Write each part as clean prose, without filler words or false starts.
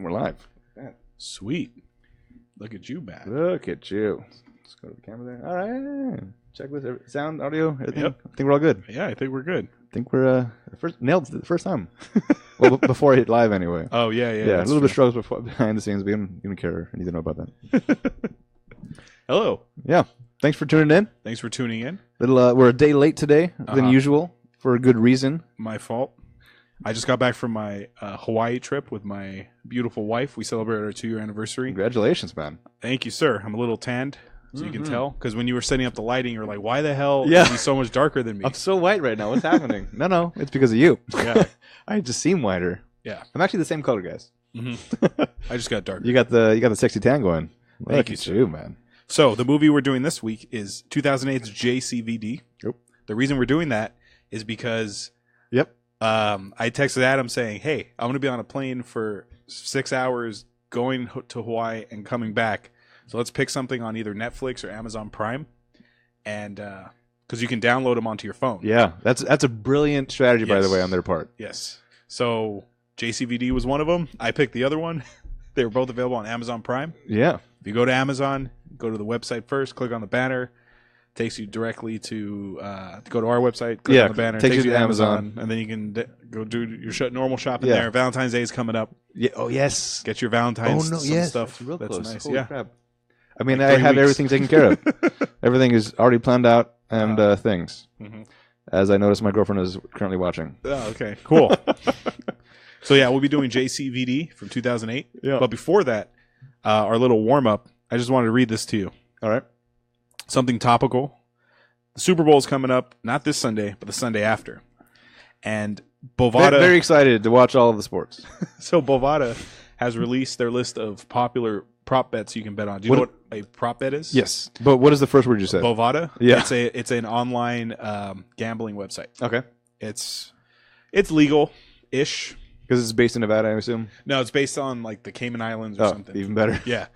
And we're live. Sweet. Look at you, man. Look at you. Let's go to the camera there. All right. Check this. Sound, audio, everything. Yep. I think we're all good. Yeah, I think we're good. I think we're nailed it the first time. Well, before I hit live anyway. Oh, yeah. Yeah, a little bit of struggles behind the scenes. But you don't care. You need to know about that. Hello. Yeah. Thanks for tuning in. Thanks for tuning in. We're a day late today than usual for a good reason. My fault. I just got back from my Hawaii trip with my beautiful wife. We celebrated our 2-year anniversary. Congratulations, man. Thank you, sir. I'm a little tanned, so you can tell. Because when you were setting up the lighting, you're like, why the hell is he so much darker than me? I'm so white right now. What's happening? No. It's because of you. Yeah. I just seem whiter. Yeah. I'm actually the same color, guys. Mm-hmm. I just got darker. You got the sexy tan going. Thank you, sir. Man. So the movie we're doing this week is 2008's Jcvd. Yep. The reason we're doing that is because I texted Adam saying, hey, I'm going to be on a plane for 6 hours going to Hawaii and coming back. So let's pick something on either Netflix or Amazon Prime. And because you can download them onto your phone. Yeah, that's a brilliant strategy, by the way, on their part. Yes. So Jcvd was one of them. I picked the other one. They were both available on Amazon Prime. Yeah. If you go to Amazon, go to the website first, click on the banner. Takes you directly to go to our website, click on the banner, takes you to Amazon, and then you can go do your normal shopping there. Valentine's Day is coming up. Yeah. Oh, yes. Get your Valentine's stuff. That's real close. Nice. Holy crap. I mean, like I have 3 weeks. everything taken care of. Everything is already planned out and things. Mm-hmm. As I notice my girlfriend is currently watching. Oh, okay. Cool. So, yeah, we'll be doing Jcvd from 2008. Yeah. But before that, our little warm-up, I just wanted to read this to you. All right. Something topical. The Super Bowl is coming up, not this Sunday, but the Sunday after. And Bovada... Very excited to watch all of the sports. So Bovada has released their list of popular prop bets you can bet on. Do you know what a prop bet is? Yes. But what is the first word you said? Bovada? Yeah. It's an online gambling website. Okay. It's legal-ish. Because it's based in Nevada, I assume? No, it's based on like the Cayman Islands or something. Even better. Yeah.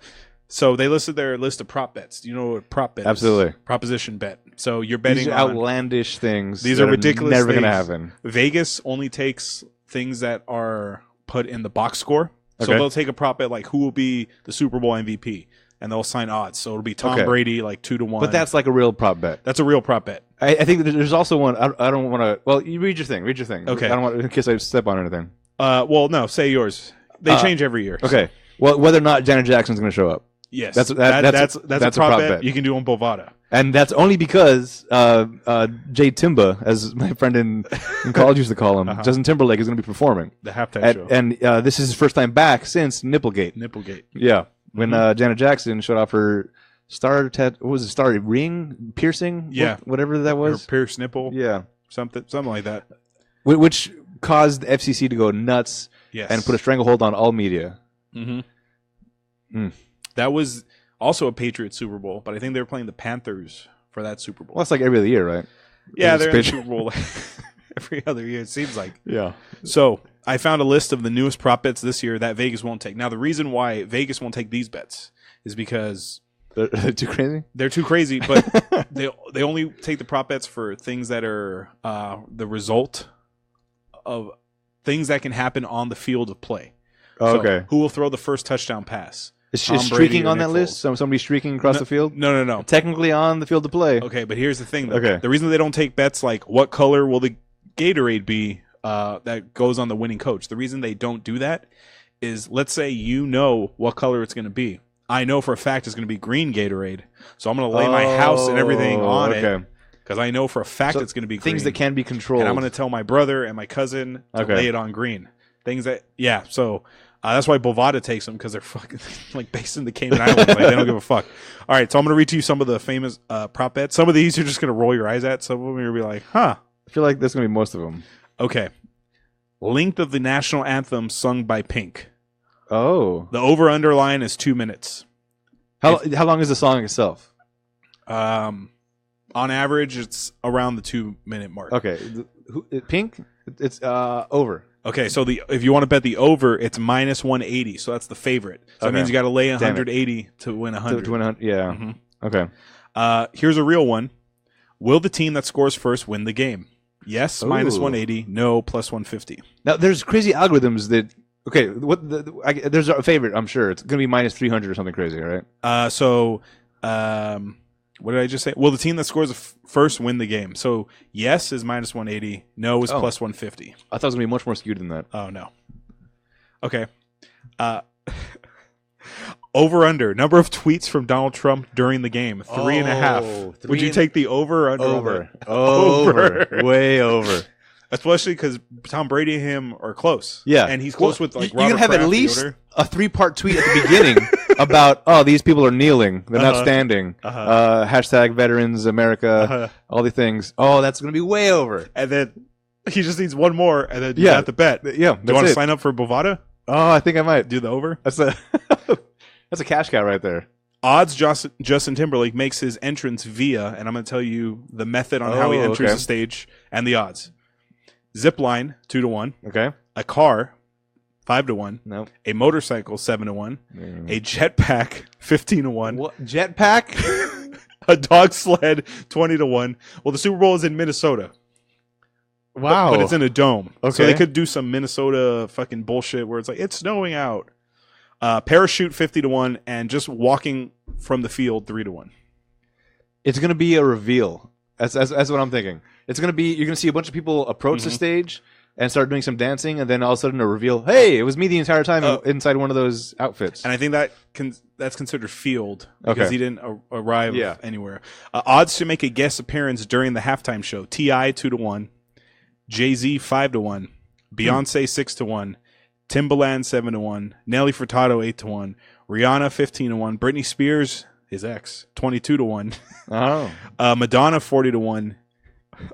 So they listed their list of prop bets. Do you know what a prop bet is? Absolutely. Proposition bet. So you're betting These are on outlandish things. These are ridiculous Never things. going to happen. Vegas only takes things that are put in the box score. So Okay. they'll take a prop bet like who will be the Super Bowl MVP, and they'll assign odds. So it'll be Tom Brady like 2-1. But that's like a real prop bet. That's a real prop bet. I think that there's also one. I don't want to. Well, you read your thing. Okay. I don't want in case I step on anything. Well, no, say yours. They change every year. Okay. Well, whether or not Janet Jackson's going to show up. Yes. That's a prop bet you can do on Bovada. And that's only because Jay Timba, as my friend in college used to call him, Justin Timberlake is going to be performing. The halftime show. And this is his first time back since Nipplegate. Yeah. When Janet Jackson showed off her star what was it? Star ring piercing? Yeah. Whatever that was. Her pierced nipple. Yeah. Something like that. Which caused the FCC to go nuts and put a stranglehold on all media. Mm-hmm. That was also a Patriots Super Bowl, but I think they were playing the Panthers for that Super Bowl. Well, that's like every other year, right? Yeah, they're in the Super Bowl every other year, it seems like. Yeah. So I found a list of the newest prop bets this year that Vegas won't take. Now, the reason why Vegas won't take these bets is because... They're too crazy? They're too crazy, but they only take the prop bets for things that are the result of things that can happen on the field of play. Oh, so, who will throw the first touchdown pass? Is streaking on that list? So somebody streaking across the field? No. Technically on the field to play. Okay, but here's the thing, though. Okay. The reason they don't take bets like what color will the Gatorade be that goes on the winning coach, the reason they don't do that is, let's say you know what color it's going to be. I know for a fact it's going to be green Gatorade, so I'm going to lay my house and everything on it because I know for a fact it's going to be green. Things that can be controlled. And I'm going to tell my brother and my cousin to lay it on green. Things that, so... that's why Bovada takes them, because they're fucking like based in the Cayman Islands. Like, they don't give a fuck. All right, so I'm going to read to you some of the famous prop bets. Some of these you're just going to roll your eyes at. Some of them you're going to be like, huh. I feel like that's going to be most of them. Okay. Length of the national anthem sung by Pink. Oh. The over-under line is 2 minutes. How long is the song itself? On average, it's around the 2-minute mark. Okay. Pink? It's over. Okay, so if you want to bet the over, it's minus 180. So that's the favorite. So that means you got to lay 180 to win 100. To win 100, yeah. Mm-hmm. Okay. Here's a real one. Will the team that scores first win the game? Yes, minus 180. No, plus 150. Now, there's crazy algorithms that Okay, there's a favorite. I'm sure it's gonna be minus 300 or something crazy, right? What did I just say? Well, the team that scores first win the game. So yes is minus 180. No is plus 150. I thought it was gonna be much more skewed than that. Oh no. Okay. Over under number of tweets from Donald Trump during the game 3.5. Would you take the over or under? Over. Way over. Especially because Tom Brady and him are close. Yeah, and he's close with like. You can have at least a 3-part tweet at the beginning about these people are kneeling, they're not standing. Hashtag Veterans America, all the things. Oh, that's gonna be way over. And then he just needs one more, and then you got the bet. Yeah, do you want to sign up for Bovada? Oh, I think I might do the over. That's a cash cow right there. Odds Justin Timberlake makes his entrance via, and I'm going to tell you the method on how he enters the stage and the odds. Zip line 2-1. Okay. A car 5-1. No. A motorcycle 7-1. A jetpack 15-1. What jetpack? A dog sled 20-1. Well, the Super Bowl is in Minnesota. Wow. But it's in a dome. Okay. So they could do some Minnesota fucking bullshit where it's like, it's snowing out. Parachute 50-1, and just walking from the field 3-1. It's gonna be a reveal. That's what I'm thinking. It's gonna be, you're gonna see a bunch of people approach the stage and start doing some dancing, and then all of a sudden a reveal. Hey, it was me the entire time inside one of those outfits. And I think that's considered field because he didn't arrive anywhere. Odds to make a guest appearance during the halftime show: T.I. 2-1, Jay-Z 5-1, Beyonce 6-1. Timbaland 7-1, Nelly Furtado 8-1, Rihanna 15-1, Britney Spears, his ex, 22-1, Madonna 40-1,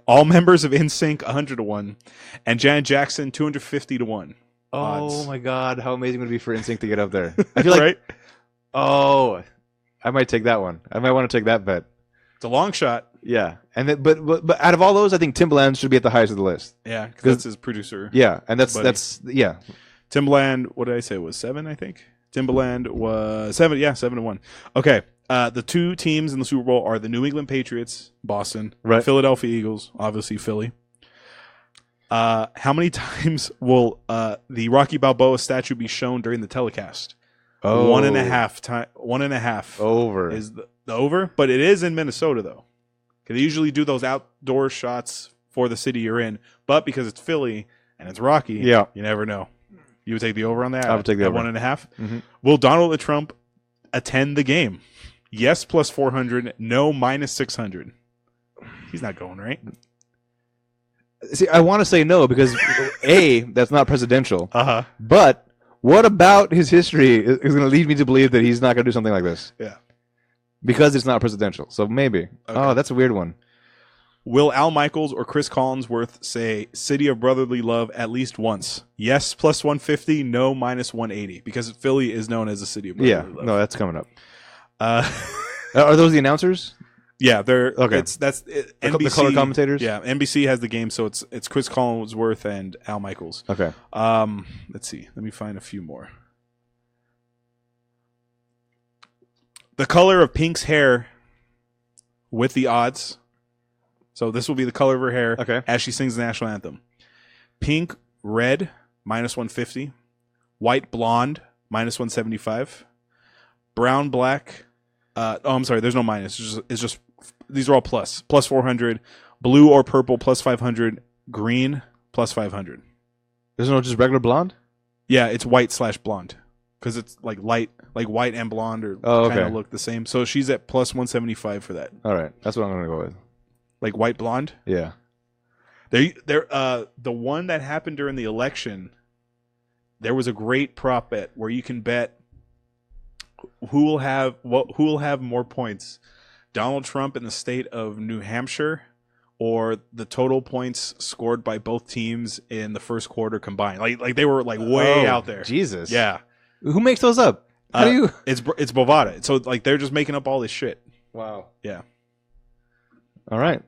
all members of NSYNC 100-1, and Janet Jackson 250-1. Oh my God, how amazing would it be for NSYNC to get up there? I feel like, right? Oh, I might take that one. I might want to take that bet. It's a long shot. Yeah, and then, but out of all those, I think Timbaland should be at the highest of the list. Yeah, because that's his producer. Yeah, and that's yeah. Timbaland, what did I say? It was 7, I think. Timbaland was 7. Yeah, 7-1. Okay. The two teams in the Super Bowl are the New England Patriots, Boston, Philadelphia Eagles, obviously Philly. How many times will the Rocky Balboa statue be shown during the telecast? 1.5 time. 1.5 over is the over, but it is in Minnesota though. They usually do those outdoor shots for the city you're in, but because it's Philly and it's Rocky, you never know. You would take the over on that? I would take the over. 1.5? Mm-hmm. Will Donald Trump attend the game? Yes, plus 400. No, minus 600. He's not going, right? See, I want to say no because, A, that's not presidential. But what about his history is going to lead me to believe that he's not going to do something like this? Yeah. Because it's not presidential. So maybe. Okay. Oh, that's a weird one. Will Al Michaels or Chris Collinsworth say City of Brotherly Love at least once? Yes, plus 150. No, minus 180. Because Philly is known as the City of Brotherly Love. Yeah, no, that's coming up. Are those the announcers? Yeah, they're okay. That's NBC, the color commentators. Yeah, NBC has the game, so it's Chris Collinsworth and Al Michaels. Okay. Let's see. Let me find a few more. The color of Pink's hair with the odds. So this will be the color of her hair as she sings the national anthem. Pink, red, minus 150. White, blonde, minus 175. Brown, black. I'm sorry. There's no minus. It's just these are all plus 400. Blue or purple, plus 500. Green, plus 500. There's no just regular blonde? Yeah, it's white/blonde because it's like light, like white and blonde or kind of look the same. So she's at plus 175 for that. All right, that's what I'm gonna go with. Like white blonde? Yeah. The one that happened during the election, there was a great prop bet where you can bet who will have more points, Donald Trump in the state of New Hampshire, or the total points scored by both teams in the first quarter combined. Like they were like way out there. Jesus. Yeah. Who makes those up? How do you? It's Bovada. So like they're just making up all this shit. Wow. Yeah. All right.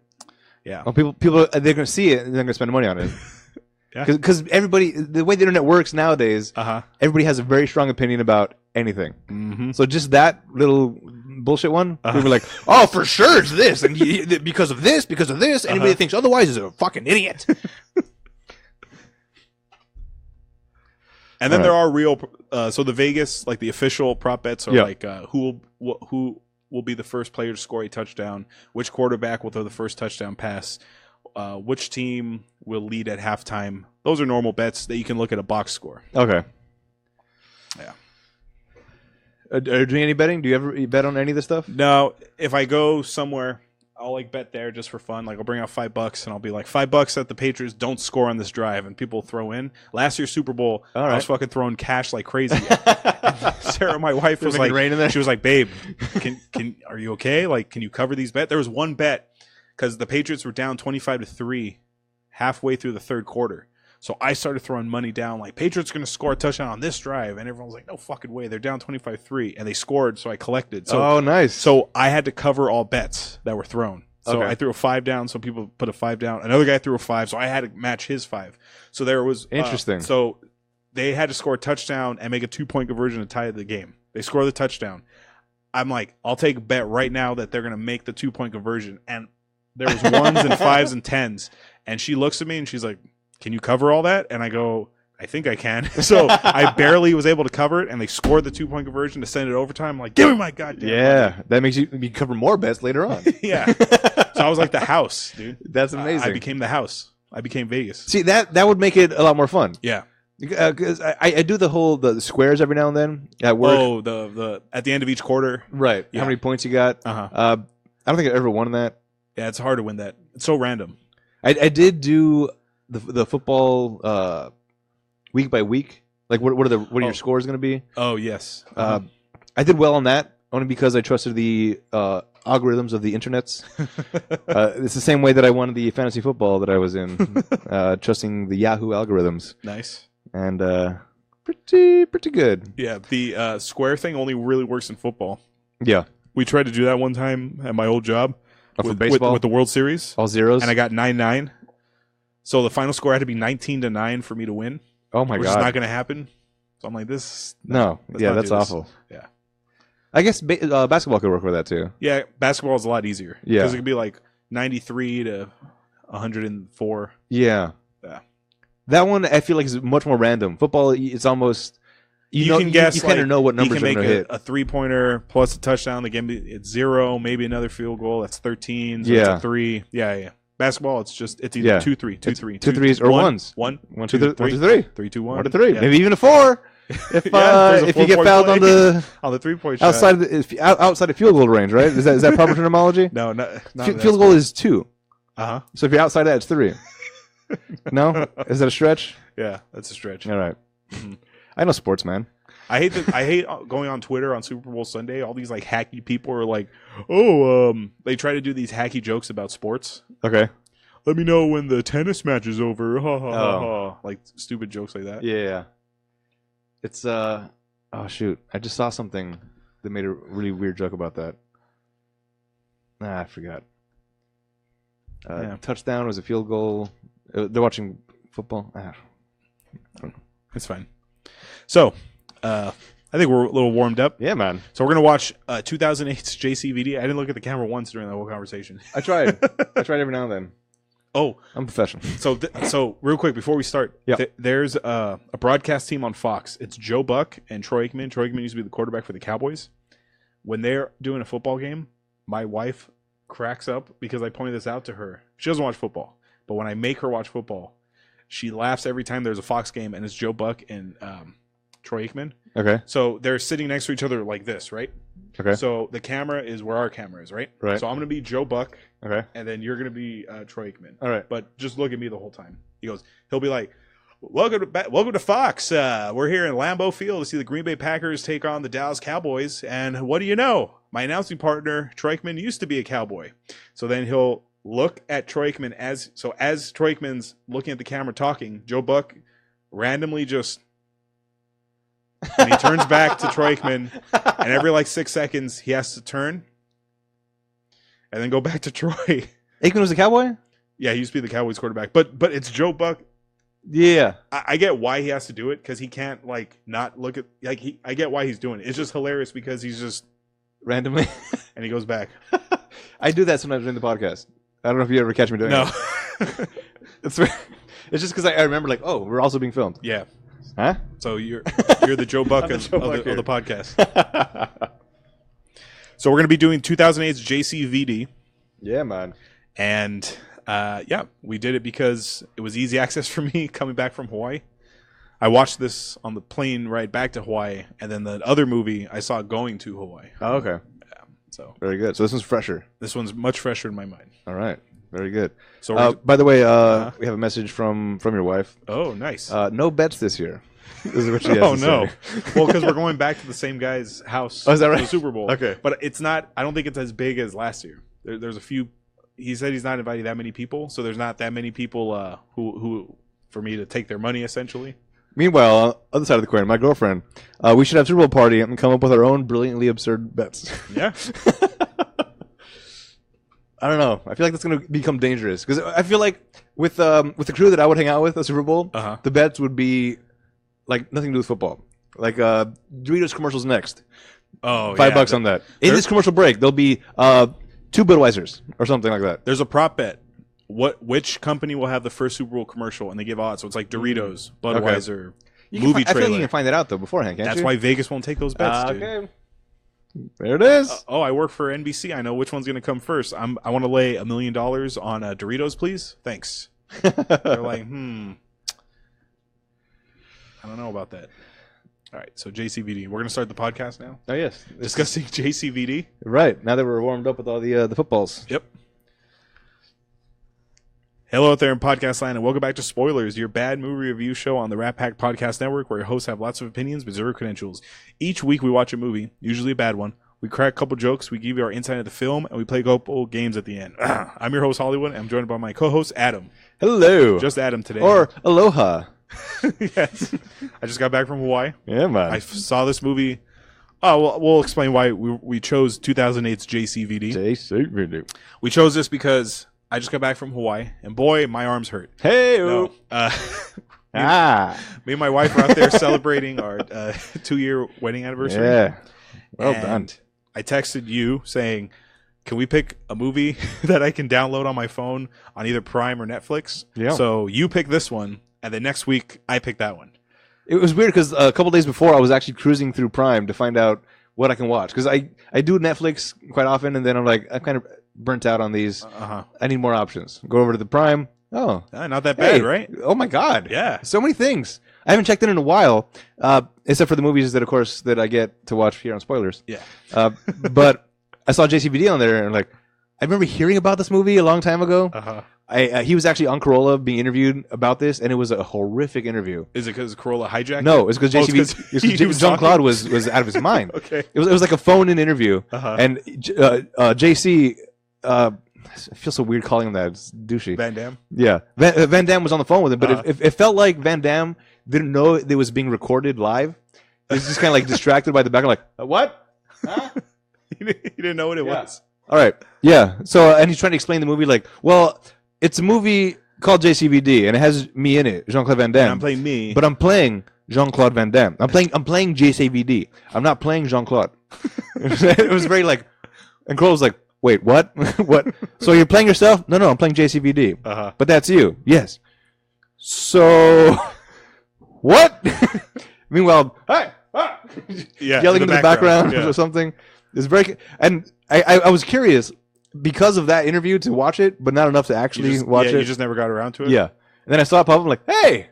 Yeah. Well, people they're going to see it and they're going to spend money on it. Yeah. Because everybody, the way the internet works nowadays, everybody has a very strong opinion about anything. Mm-hmm. So just that little bullshit one, people are like, "Oh, for sure it's this, and because of this, anybody that thinks otherwise is a fucking idiot." And then All there right. are real. So the Vegas, like the official prop bets, are Yeah. like who will be the first player to score a touchdown, which quarterback will throw the first touchdown pass, which team will lead at halftime. Those are normal bets that you can look at a box score. Okay. Yeah. Are you doing any betting? Do you ever bet on any of this stuff? No, if I go somewhere, I'll like bet there just for fun. Like I'll bring out $5 and I'll be like $5 that the Patriots don't score on this drive, and people throw in. Last year's Super Bowl, All I right. was fucking throwing cash like crazy. Sarah, my wife, was like, rain in there? she was like, "Babe, are you okay? Like, can you cover these bets?" There was one bet because the Patriots were down 25-3 halfway through the third quarter. So I started throwing money down, like, Patriots going to score a touchdown on this drive. And everyone was like, no fucking way. They're down 25-3. And they scored, so I collected. So, oh, nice. So I had to cover all bets that were thrown. So Okay. I threw a 5 down, so people put a 5 down. Another guy threw a 5, so I had to match his 5. So there was... Interesting. So they had to score a touchdown and make a 2-point conversion to tie the game. They score the touchdown. I'm like, I'll take a bet right now that they're going to make the 2-point conversion. And there was 1s and 5s and 10s. And she looks at me and she's like, can you cover all that? And I go, I think I can. So I barely was able to cover it, and they scored the 2-point conversion to send it overtime. I'm like, give me my goddamn yeah, that makes you cover more bets later on. money. Yeah. So I was like the house, dude. That's amazing. I became the house. I became Vegas. See, that would make it a lot more fun. Yeah. Because I do the squares every now and then at work. Oh, the at the end of each quarter. Right. Yeah. How many points you got? Uh-huh. I don't think I ever won that. Yeah, it's hard to win that. It's so random. I did do the football week by week. Like what are your scores going to be? Oh, yes. I did well on that only because I trusted the algorithms of the internets. It's the same way that I won the fantasy football that I was in, trusting the Yahoo algorithms, Nice. and pretty good. Yeah, the square thing only really works in football. Yeah, We tried to do that one time at my old job for with baseball, with the World Series, all zeros. and I got 9-9. So the final score had to be 19-9 for me to win, oh my which is god, not going to happen. So I'm like, this. no, let's yeah, not that's do this. awful. Yeah. I guess basketball could work with that too. Yeah, basketball is a lot easier. Yeah. Because it could be like 93 to 104. Yeah, Yeah. that one I feel like is much more random. Football, it's almost You know, can guess, You kind of like, know what You numbers can are make going to hit. a 3-pointer plus a touchdown. The game, it's 0, maybe another field goal. That's 13. So Yeah. it's a 3. Yeah. Basketball, it's either Yeah. 2-3, 2-3. Two threes or ones. 1, 1, 2, 2, 3. 3. 3-2-1. 1 to 3, Yeah. maybe even a 4. If Yeah, there's a if you get 4-point fouled play. on the On the 3-point shot. outside of field goal range, right? Is that proper terminology? No, not Field goal is 2. Uh-huh. So if you're outside that, it's 3. No, is that a stretch? Yeah, that's a stretch. All right. Mhm. I know sports, man. I hate going on Twitter on Super Bowl Sunday. All these like hacky people are like, they try to do these hacky jokes about sports. Okay. Let me know when the tennis match is over. Ha ha ha Oh. ha. Like stupid jokes like that. Yeah. It's oh shoot! I just saw something that made a really weird joke about that. I forgot. Yeah. Touchdown was a field goal. They're watching football. It's fine. So, I think we're a little warmed up. Yeah, man. So we're gonna watch 2008's Jcvd. I didn't look at the camera once during that whole conversation. I tried. I tried every now and then. Oh, I'm professional. so real quick before we start, Yeah. There's a broadcast team on Fox. It's Joe Buck and Troy Aikman. Troy Aikman used to be the quarterback for the Cowboys. When they're doing a football game, my wife cracks up because I pointed this out to her. She doesn't watch football, but when I make her watch football, she laughs every time there's a Fox game and it's Joe Buck and Troy Aikman. Okay. So they're sitting next to each other like this, right? Okay. So the camera is where our camera is, right? Right. So I'm going to be Joe Buck, Okay. and then you're going to be Troy Aikman. All right. But just look at me the whole time. He'll be like, welcome to Fox. We're here in Lambeau Field to see the Green Bay Packers take on the Dallas Cowboys. And what do you know? My announcing partner, Troy Aikman, used to be a Cowboy. So then he'll look at Troy Aikman as Troy Aikman's looking at the camera talking, Joe Buck randomly just... and he turns back to Troy Aikman, and every like 6 seconds he has to turn and then go back to Troy. Aikman was a Cowboy? Yeah, he used to be the Cowboys quarterback, but it's Joe Buck. Yeah. I get why he has to do it because he can't like not look at I get why he's doing it. It's just hilarious because he's just Randomly. and he goes back. I do that sometimes during the podcast. I don't know if you ever catch me doing No, it. It's just because I remember like, oh, we're also being filmed. yeah, Huh? So you're the Joe Buck of the podcast. So we're going to be doing 2008's JCVD. Yeah, man. And we did it because it was easy access for me coming back from Hawaii. I watched this on the plane ride back to Hawaii, and then the other movie I saw going to Hawaii. Oh, okay. Yeah, so very good. So this one's fresher. This one's much fresher in my mind. All right. Very good. So, by the way, we have a message from your wife. Oh, nice. No bets this year. This is what she has to no. say. Well, because we're going back to the same guy's house. Oh, is that right? For the Super Bowl. Okay. But it's not. I don't think it's as big as last year. There's a few. He said he's not inviting that many people, so there's not that many people who for me to take their money essentially. Meanwhile, other side of the coin, my girlfriend, we should have a Super Bowl party and come up with our own brilliantly absurd bets. Yeah. I don't know. I feel like that's going to become dangerous because I feel like with the crew that I would hang out with at Super Bowl, the bets would be like nothing to do with football. Like Doritos commercials next. Oh, $5 on that. In this commercial break, there'll be 2 Budweisers or something like that. There's a prop bet. Which company will have the first Super Bowl commercial, and they give odds. So it's like Doritos, Budweiser, movie trailer. I feel like you can find that out though beforehand, can't you? That's why Vegas won't take those bets, dude. Okay. There it is. I work for NBC. I know which one's going to come first. I want to lay $1 million on Doritos, please. Thanks. They're like, I don't know about that. All right, so JCVD. We're going to start the podcast now. Oh yes, discussing JCVD. Right now that we're warmed up with all the footballs. Yep. Hello out there in podcast land, and welcome back to Spoilers, your bad movie review show on the Rat Pack Podcast Network, where your hosts have lots of opinions but zero credentials. Each week we watch a movie, usually a bad one. We crack a couple jokes, we give you our insight of the film, and we play a couple games at the end. I'm your host, Hollywood, and I'm joined by my co-host, Adam. Hello. Just Adam today. Or aloha. Yes. I just got back from Hawaii. Yeah, man. I saw this movie. Oh, well, we'll explain why we chose 2008's JCVD. JCVD. We chose this because I just got back from Hawaii, and boy, my arms hurt. Hey, no, me and my wife were out there celebrating our 2-year wedding anniversary. Yeah, well done. I texted you saying, "Can we pick a movie that I can download on my phone on either Prime or Netflix?" Yeah. So you picked this one, and then next week I picked that one. It was weird because a couple days before I was actually cruising through Prime to find out what I can watch because I do Netflix quite often, and then I'm like, I'm kind of burnt out on these. I need more options. Go over to the Prime. Oh, not that bad, right? Oh my God. Yeah. So many things. I haven't checked in a while, except for the movies that, of course, that I get to watch here on Spoilers. Yeah. But I saw JCVD on there, and like, I remember hearing about this movie a long time ago. He was actually on Corolla being interviewed about this, and it was a horrific interview. Is it because Corolla hijacked? No, it's because JCVD. Jean-Claude was out of his mind. Okay. It was like a phone-in interview, and JC. I feel so weird calling him that. It's douchey. Van Damme? Yeah. Van Damme was on the phone with him, but it felt like Van Damme didn't know it was being recorded live. He was just kind of like distracted by the background, like, what? Huh? He didn't know what it was. All right. Yeah. So, and he's trying to explain the movie like, well, it's a movie called JCVD, and it has me in it, Jean-Claude Van Damme. And I'm playing me. But I'm playing Jean-Claude Van Damme. I'm playing JCVD. I'm not playing Jean-Claude. It was very like, and Kroll was like, wait, what? What? So you're playing yourself? No, I'm playing JCVD. But that's you. Yes. So, what? Meanwhile, hey, yelling in the background or something. It's very, and I was curious because of that interview to watch it, but not enough to actually watch it. You just never got around to it? Yeah. And then I saw it pop up, I'm like, hey,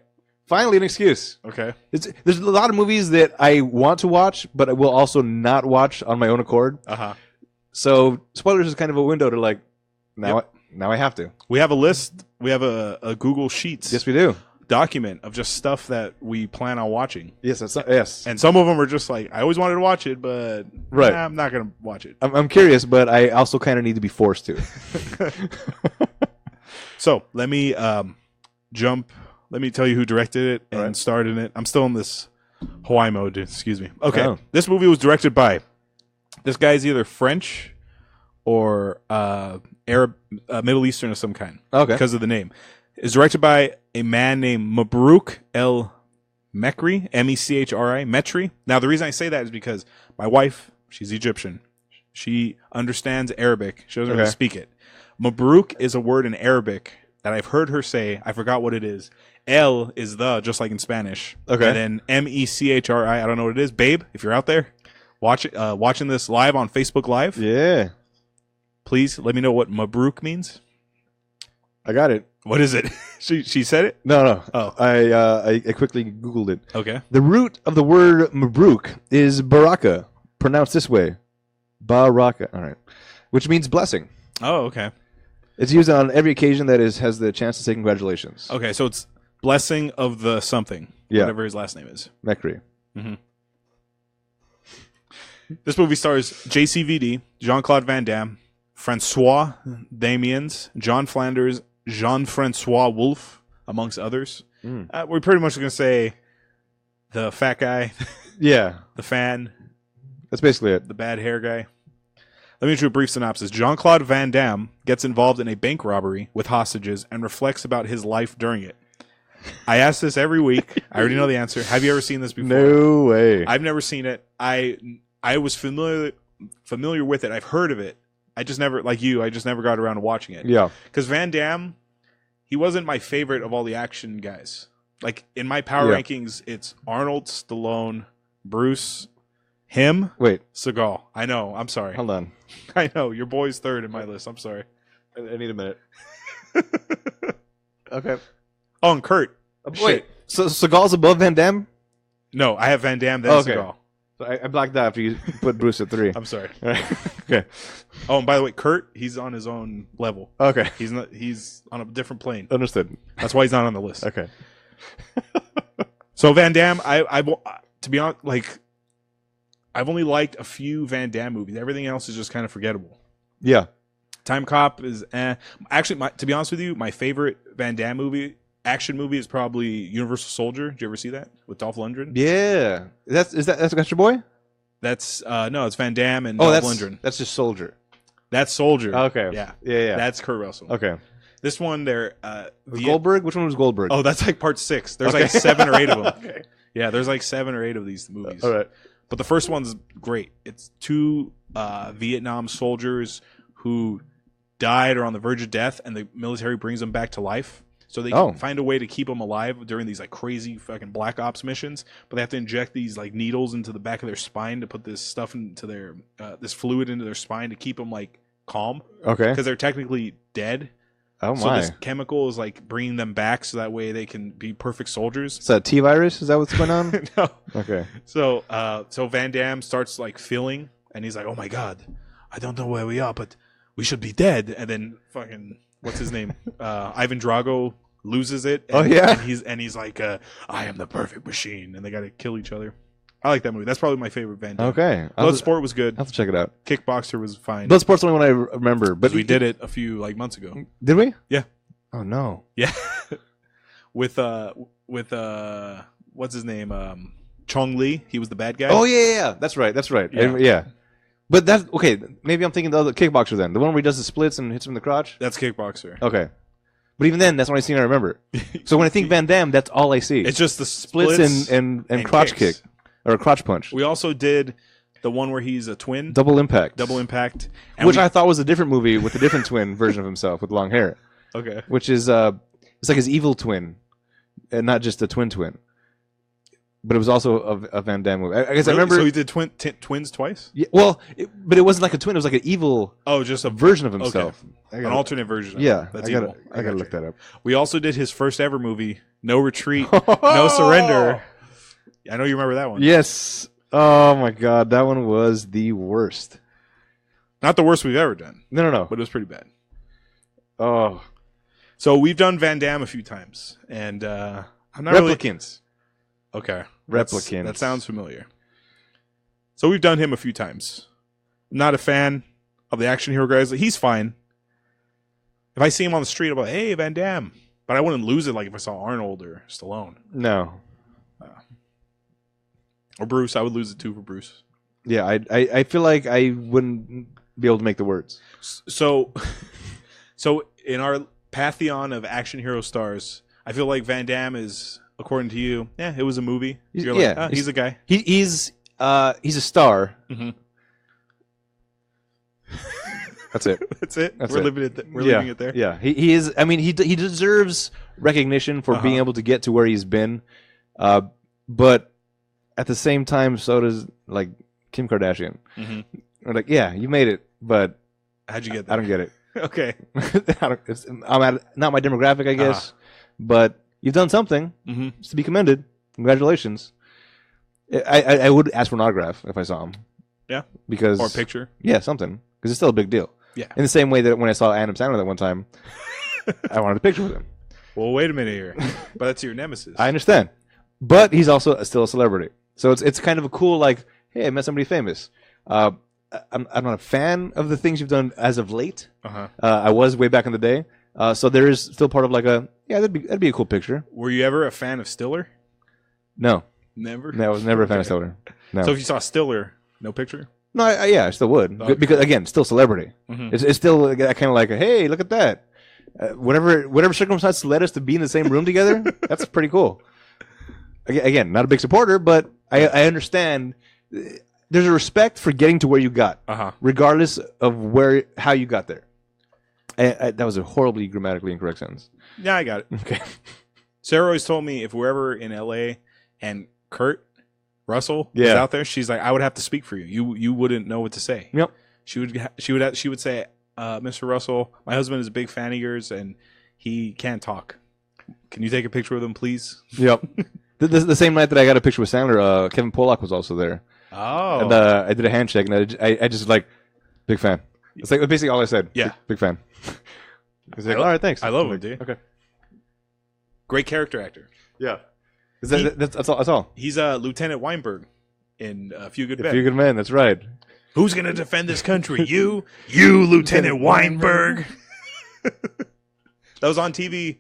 finally an excuse. Okay. There's a lot of movies that I want to watch, but I will also not watch on my own accord. So Spoilers is kind of a window to like, now I have to. We have a list. We have a Google Sheets. Yes, we do. Document of just stuff that we plan on watching. Yes, yes. And some of them are just like, I always wanted to watch it, but I'm not going to watch it. I'm curious, but I also kind of need to be forced to. So let me jump. Let me tell you who directed it and starred in it. I'm still in this Hawaii mode. Excuse me. Okay. Oh. This movie was directed by, this guy's either French or Arab, Middle Eastern of some kind. Okay. Because of the name. It's directed by a man named Mabrouk El Mechri, Mechri, Metri. Now, the reason I say that is because my wife, she's Egyptian. She understands Arabic. She doesn't really speak it. Mabrouk is a word in Arabic that I've heard her say. I forgot what it is. El is the, just like in Spanish. Okay. And then Mechri. I don't know what it is. Babe, if you're out there watching this live on Facebook Live, Yeah. please let me know what Mabruk means. I got it. What is it? She said it? No. Oh. I quickly Googled it. Okay. The root of the word Mabruk is baraka, pronounced this way. Baraka. All right. Which means blessing. Oh, okay. It's used on every occasion that has the chance to say congratulations. Okay, so it's blessing of the something. Yeah. Whatever his last name is. Mechri. Mm-hmm. This movie stars Jcvd, Jean-Claude Van Damme, Francois Damiens, John Flanders, Jean-Francois Wolf, amongst others. We're pretty much going to say the fat guy, Yeah. the fan, That's basically it. the bad hair guy. Let me do a brief synopsis. Jean-Claude Van Damme gets involved in a bank robbery with hostages and reflects about his life during it. I ask this every week. I already know the answer. Have you ever seen this before? No way. I've never seen it. I was familiar with it. I've heard of it. I just never, like you, I just never got around to watching it. Yeah. Because Van Damme, he wasn't my favorite of all the action guys. Like, in my power rankings, it's Arnold, Stallone, Bruce, him, Wait. Seagal. I know. I'm sorry. Hold on. I know. Your boy's third in my list. I'm sorry. I need a minute. Okay. Oh, and Kurt. Wait. So Seagal's above Van Damme? No, I have Van Damme, then Okay. Seagal. So I blacked out after you put Bruce at 3. I'm sorry. Okay. Oh, and by the way, Kurt, he's on his own level. Okay. He's on a different plane. Understood. That's why he's not on the list. Okay. So Van Damme, I to be honest, like, I've only liked a few Van Damme movies. Everything else is just kind of forgettable. Yeah. Time Cop is actually, to be honest with you, my favorite Van Damme action movie is probably Universal Soldier. Did you ever see that with Dolph Lundgren? Yeah. That's your boy? That's no, it's Van Damme and Dolph Lundgren. That's just Soldier. That's Soldier. Okay. Yeah. Yeah. That's Kurt Russell. Okay. This one, there. Goldberg? Which one was Goldberg? Oh, that's like part 6. There's Okay. like 7 or 8 of them. Okay. Yeah, there's like 7 or 8 of these movies. All right. But the first one's great. It's 2 Vietnam soldiers who died or on the verge of death, and the military brings them back to life. So they can find a way to keep them alive during these like crazy fucking black ops missions. But they have to inject these like needles into the back of their spine to put this stuff into their this fluid into their spine to keep them like calm. Okay. Because they're technically dead. Oh So my. this chemical is like bringing them back so that way they can be perfect soldiers. Is that T-virus? Is that what's going on? No. Okay. So Van Damme starts like feeling, and he's like, "Oh my god, I don't know where we are, but we should be dead." And then fucking what's his name? Ivan Drago loses it. And, Oh, yeah? and he's like, "I am the perfect machine," and they got to kill each other. I like that movie. That's probably my favorite Van Damme. Okay. Bloodsport was good. I'll have to check it out. Kickboxer was fine. Bloodsport's the only one I remember. But we did it a few like months ago. Did we? Yeah. Oh no. Yeah. with what's his name? Chong Li. He was the bad guy. Oh yeah. That's right. Yeah. Yeah. But that's okay. Maybe I'm thinking the other kickboxer then. The one where he does the splits and hits him in the crotch. That's Kickboxer. Okay. But even then, that's the only scene I remember. So when I think Van Damme, that's all I see. It's just the splits and crotch kicks. kick or a crotch punch. We also did the one where he's a twin. Double Impact. And Which I thought was a different movie with a different twin version of himself with long hair. Okay. Which is it's like his evil twin, and not just a twin. But it was also a Van Damme movie. I guess I remember. So he did twins twice. Yeah, well, but it wasn't like a twin. It was like an evil. Oh, just a version of himself. An alternate version. Yeah, That's I evil. gotta look that up. We also did his first ever movie, No Retreat, No Surrender. I know you remember that one. Yes. Oh my God, that one was the worst. Not the worst we've ever done. No. But it was pretty bad. Oh. So we've done Van Damme a few times, and I'm not Replicants. Okay. Replicants. That sounds familiar. So we've done him a few times. I'm not a fan of the action hero guys. He's fine. If I see him on the street, I'm like, hey, Van Damme. But I wouldn't lose it like if I saw Arnold or Stallone. No. Or Bruce. I would lose it too for Bruce. Yeah, I feel like I wouldn't be able to make the words. So in our pantheon of action hero stars, I feel like Van Damme is, according to you, it was a movie. You're like, he's a guy. He's a star. Mm-hmm. That's it. That's it. That's We're it. leaving it. We're leaving it there. Yeah, he is. I mean, he deserves recognition for being able to get to where he's been, but at the same time, so does like Kim Kardashian. We're like, yeah, you made it, but how'd you get there? I don't get it. Okay, I'm at not my demographic, I guess, but you've done something. It's to be commended. Congratulations. I would ask for an autograph if I saw him. Yeah, because or a picture. Yeah, something, because it's still a big deal. Yeah, in the same way that when I saw Adam Sandler that one time, I wanted a picture with him. Well, wait a minute here, but that's your nemesis. I understand, but he's also still a celebrity, so it's kind of a cool like, hey, I met somebody famous. I'm not a fan of the things you've done as of late. I was way back in the day, so there is still part of like that'd be a cool picture. Were you ever a fan of Stiller? No, never. No, I was never a fan of Stiller. No. So if you saw Stiller, no picture? No, I still would, because again, still celebrity. It's still kind of like, hey, look at that. Whatever circumstance led us to be in the same room together, that's pretty cool. Again, not a big supporter, but I understand. There's a respect for getting to where you got, regardless of how you got there. That was a horribly grammatically incorrect sentence. Yeah, I got it. Okay. Sarah always told me if we're ever in LA and Kurt Russell was out there, she's like, I would have to speak for you. You wouldn't know what to say. Yep. She would say, Mr. Russell, my husband is a big fan of yours and he can't talk. Can you take a picture with him, please? Yep. the same night that I got a picture with Sandler, Kevin Pollak was also there. Oh. And I did a handshake, and I just like, big fan. It's like basically all I said. Yeah. Big fan. He's like, all right, thanks. I love him, dude. Okay. Great character actor. Yeah. That's all. He's Lieutenant Weinberg in A Few Good Men. A Few Good Men, that's right. Who's going to defend this country? You, Lieutenant Weinberg. That was on TV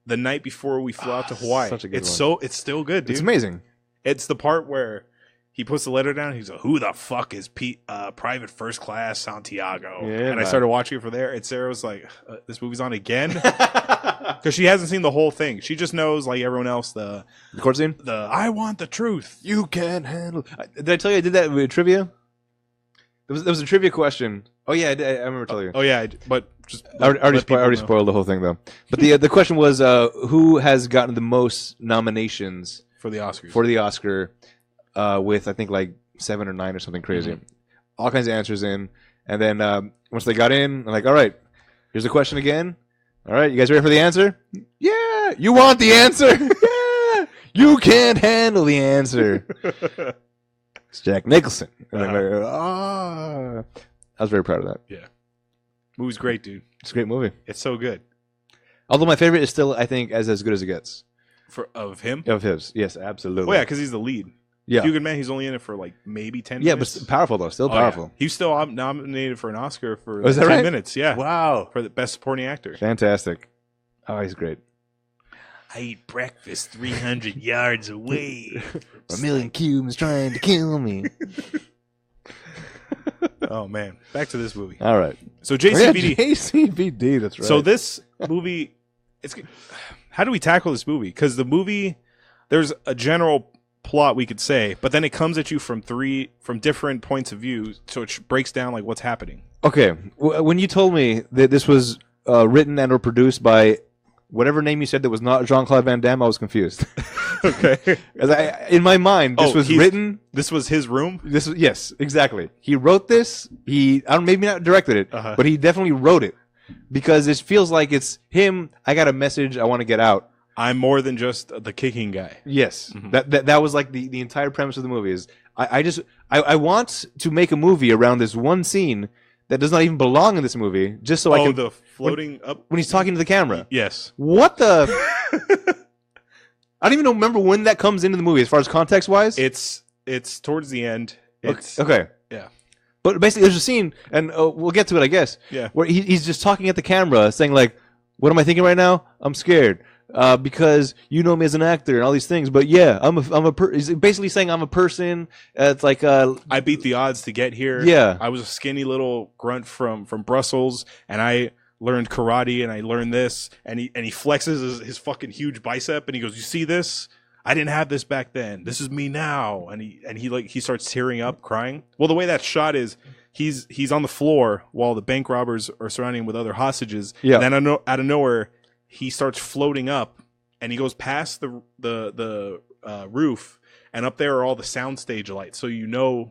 the night before we flew out to Hawaii. Such a good one. It's still good, dude. It's amazing. It's the part where he puts the letter down. He's like, "Who the fuck is Private First Class Santiago?" Yeah, and I started watching it from there. And Sarah was like, "This movie's on again," because she hasn't seen the whole thing. She just knows, like everyone else, the court scene. I want the truth. You can't handle. Did I tell you I did that with trivia? There was a trivia question. Oh yeah, I remember telling you. Oh yeah, but just I already spoiled the whole thing though. But the question was who has gotten the most nominations for the Oscars? For the Oscar, with I think like 7 or 9 or something crazy. All kinds of answers in, and then once they got in, I'm like, all right, here's the question again. All right, you guys ready for the answer? Yeah, you want the answer? Yeah, you can't handle the answer. It's Jack Nicholson. And I'm like, I was very proud of that. Yeah. Movie's great, dude. It's a great movie. It's so good. Although my favorite is still, I think, as good as it gets. Of him? Of his. Yes, absolutely. Well, yeah, because he's the lead. Yeah. Few Good Men, he's only in it for like maybe 10 minutes. Yeah, but powerful, though. Still powerful. Yeah. He's still nominated for an Oscar for 10 right? minutes. Yeah. Wow. For the Best Supporting Actor. Fantastic. Oh, he's great. I eat breakfast 300 yards away. A million cubes trying to kill me. Oh, man. Back to this movie. All right. So, Jcvd. Yeah, Jcvd, that's right. So, this movie, how do we tackle this movie? Because the movie, there's a general plot we could say, but then it comes at you from different points of view, so it breaks down like what's happening. Okay. When you told me that this was written and or produced by whatever name you said that was not Jean-Claude Van Damme, I was confused. Okay. In my mind, this was written. This was his room? Yes, exactly. He wrote this. Maybe not directed it, but he definitely wrote it. Because it feels like it's him. I got a message I want to get out. I'm more than just the kicking guy. Yes. That was like the entire premise of the movie is I want to make a movie around this one scene that does not even belong in this movie, just so I can... the floating up... When he's talking to the camera. Yes. What the... I don't even remember when that comes into the movie, as far as context-wise. It's towards the end. Okay. Yeah. But basically, there's a scene, and we'll get to it, I guess, where he's just talking at the camera, saying, like, what am I thinking right now? I'm scared. Because you know me as an actor and all these things, but yeah, he's basically saying I'm a person. It's like I beat the odds to get here. Yeah, I was a skinny little grunt from Brussels, and I learned karate, and I learned this, and he flexes his fucking huge bicep, and he goes, "You see this? I didn't have this back then. This is me now." And he starts tearing up, crying. Well, the way that shot is, he's on the floor while the bank robbers are surrounding him with other hostages. Yeah. And then out of nowhere, he starts floating up, and he goes past the roof, and up there are all the soundstage lights. So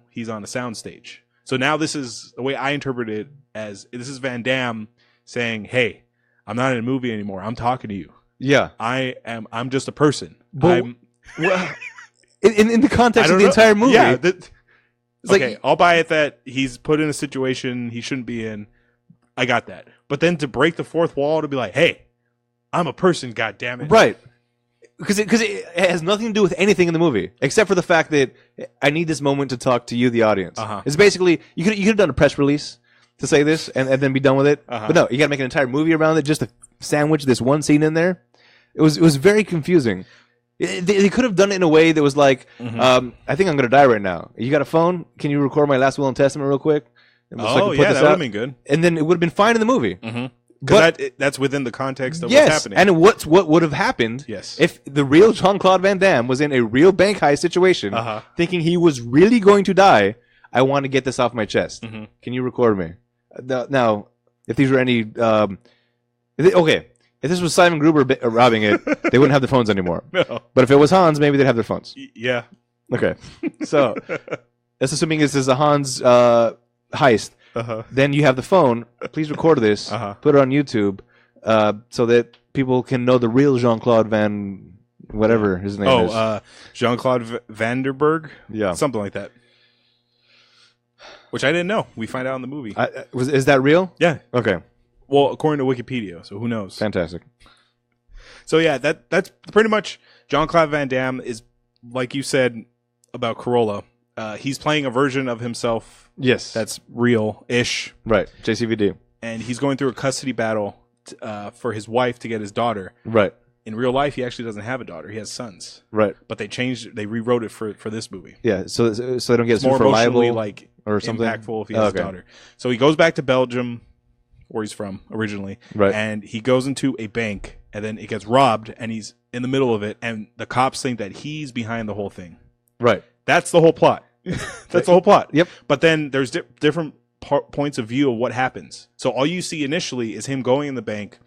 he's on a soundstage. So now this is the way I interpret it as this is Van Damme saying, "Hey, I'm not in a movie anymore. I'm talking to you. Yeah, I'm just a person." But, well, in the context of the entire movie, yeah. Okay, I'll buy it that he's put in a situation he shouldn't be in. I got that. But then to break the fourth wall to be like, "Hey, I'm a person, goddammit." Right. Because it has nothing to do with anything in the movie except for the fact that I need this moment to talk to you, the audience. It's basically you could have done a press release to say this and then be done with it. But no, you got to make an entire movie around it just to sandwich this one scene in there. It was very confusing. They could have done it in a way that was like, I think I'm going to die right now. You got a phone? Can you record my last will and testament real quick? That would have been good. And then it would have been fine in the movie. Because that's within the context of what's happening. And what would have happened if the real Jean-Claude Van Damme was in a real bank heist situation, thinking he was really going to die. I want to get this off my chest. Can you record me? Now, if these were any... if this was Simon Gruber robbing it, they wouldn't have their phones anymore. No. But if it was Hans, maybe they'd have their phones. Yeah. Okay. So, that's assuming this is a Hans heist. Then you have the phone. Please record this. Put it on YouTube, so that people can know the real Jean-Claude Van, whatever his name is. Jean-Claude Vanderberg. Yeah, something like that. Which I didn't know. We find out in the movie. Is that real? Yeah. Okay. Well, according to Wikipedia, so who knows? Fantastic. So yeah, that's pretty much Jean-Claude Van Damme is, like you said about Corolla. He's playing a version of himself. Yes, that's real-ish. Right, Jcvd. And he's going through a custody battle for his wife to get his daughter. Right. In real life, he actually doesn't have a daughter. He has sons. Right. But they rewrote it for this movie. Yeah, so they don't get more super emotionally liable or something impactful if he has a daughter. So he goes back to Belgium, where he's from originally. Right. And he goes into a bank, and then it gets robbed, and he's in the middle of it, and the cops think that he's behind the whole thing. Right. That's the whole plot. That's the whole plot. Yep. But then there's different points of view of what happens. So all you see initially is him going in the bank,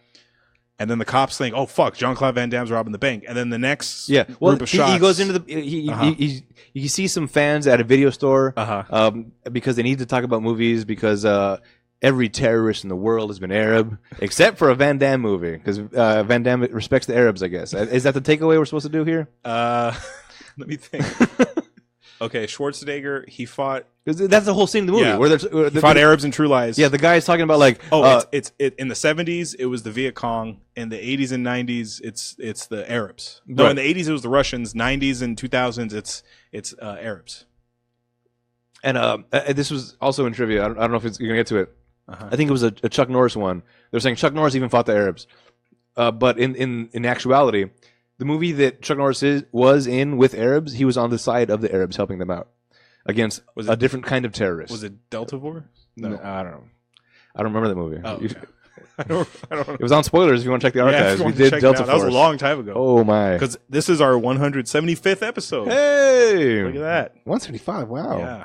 and then the cops think, "Oh fuck, Jean-Claude Van Damme's robbing the bank." And then the next group of shots, he goes into the you see some fans at a video store because they need to talk about movies because every terrorist in the world has been Arab except for a Van Damme movie because Van Damme respects the Arabs. I guess is that the takeaway we're supposed to do here? Let me think. Okay, Schwarzenegger, he fought... That's the whole scene in the movie. Yeah. Where he fought Arabs in True Lies. Yeah, the guy's talking about like... it's in the 70s, it was the Viet Cong. In the 80s and 90s, it's the Arabs. No, in the 80s, it was the Russians. 90s and 2000s, it's Arabs. And this was also in trivia. I don't know if you're going to get to it. I think it was a Chuck Norris one. They're saying Chuck Norris even fought the Arabs. But in actuality... The movie that Chuck Norris was in with Arabs, he was on the side of the Arabs helping them out against a different kind of terrorist. Was it Delta War? No, I don't know. I don't remember that movie. Oh, okay. I don't know. It was on spoilers if you want to check the archives. Yeah, we did Delta Force. That was a long time ago. Oh, my. Because this is our 175th episode. Hey! Look at that. 175, wow. Yeah.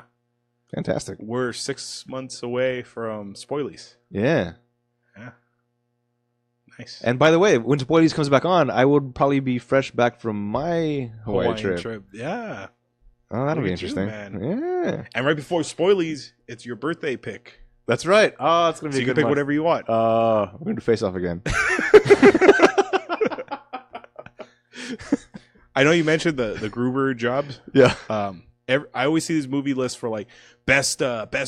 Fantastic. We're 6 months away from spoilies. Yeah. Yeah. Nice. And by the way, when Spoilies comes back on, I would probably be fresh back from my Hawaii trip. Yeah. Oh, that'll be interesting. Man. Yeah. And right before Spoilies, it's your birthday pick. That's right. Oh, it's going to be so a good one. You can pick whatever you want. We're going to face off again. I know you mentioned the Gruber jobs. Yeah. I always see these movie lists for like best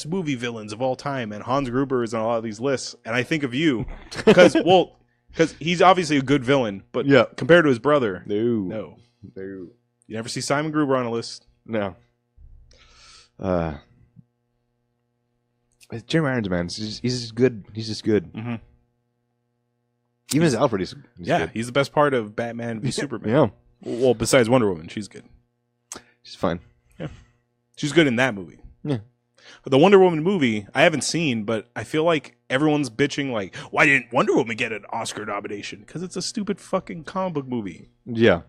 movie villains of all time, and Hans Gruber is on a lot of these lists. And I think of you because he's obviously a good villain, but compared to his brother, no. You never see Simon Gruber on a list. No. Jeremy Irons, man, he's just good. He's just good. Mm-hmm. Even as Alfred, he's good. He's the best part of Batman v Superman. Yeah. Well, besides Wonder Woman, she's good. She's fine. Yeah. She's good in that movie. Yeah. The Wonder Woman movie, I haven't seen, but I feel like everyone's bitching like, why didn't Wonder Woman get an Oscar nomination? Because it's a stupid fucking comic book movie. Yeah.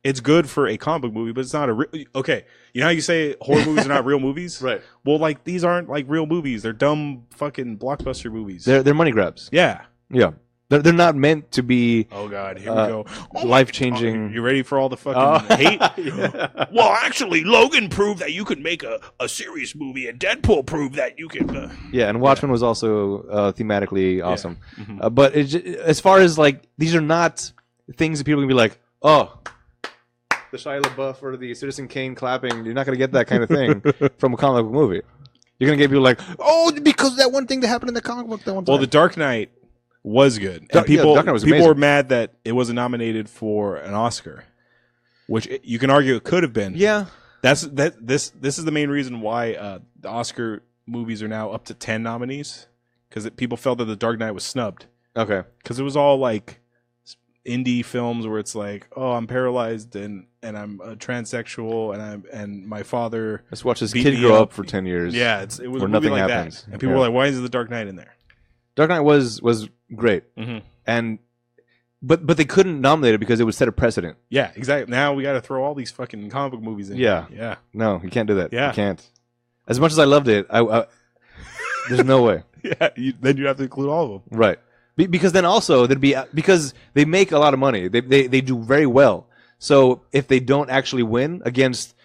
It's good for a comic book movie, but it's not a okay. You know how you say horror movies are not real movies? Right. Well, like these aren't like real movies. They're dumb fucking blockbuster movies. They're money grabs. Yeah. Yeah. They're not meant to be. Oh God, here we go. Life changing. You ready for all the fucking hate? Yeah. Well, actually, Logan proved that you could make a serious movie, and Deadpool proved that you could. Yeah, and Watchmen was also thematically awesome. Yeah. Mm-hmm. But as far as like, these are not things that people can be like, oh, the Shia LaBeouf or the Citizen Kane clapping. You're not going to get that kind of thing from a comic book movie. You're going to get people like, oh, because that one thing that happened in the comic book that one time. Well, The Dark Knight was good. And Dark Knight was people amazing. were mad that it wasn't nominated for an Oscar, which you can argue it could have been. Yeah. This is the main reason why the Oscar movies are now up to 10 nominees, because people felt that The Dark Knight was snubbed. Okay. Because it was all like indie films where it's like, oh, I'm paralyzed and I'm a transsexual and my father. Let's watch this beat kid me grow up. up for 10 years. Yeah, it was where a movie nothing like happens. that, and people were like, why is The Dark Knight in there? Dark Knight was great, and but they couldn't nominate it because it would set a precedent. Yeah, exactly. Now we got to throw all these fucking comic book movies in. Yeah. Yeah. No, you can't do that. Yeah. You can't. As much as I loved it, I there's no way. Yeah, then you have to include all of them. Right. Because then also there'd be, because they make a lot of money. They do very well. So if they don't actually win against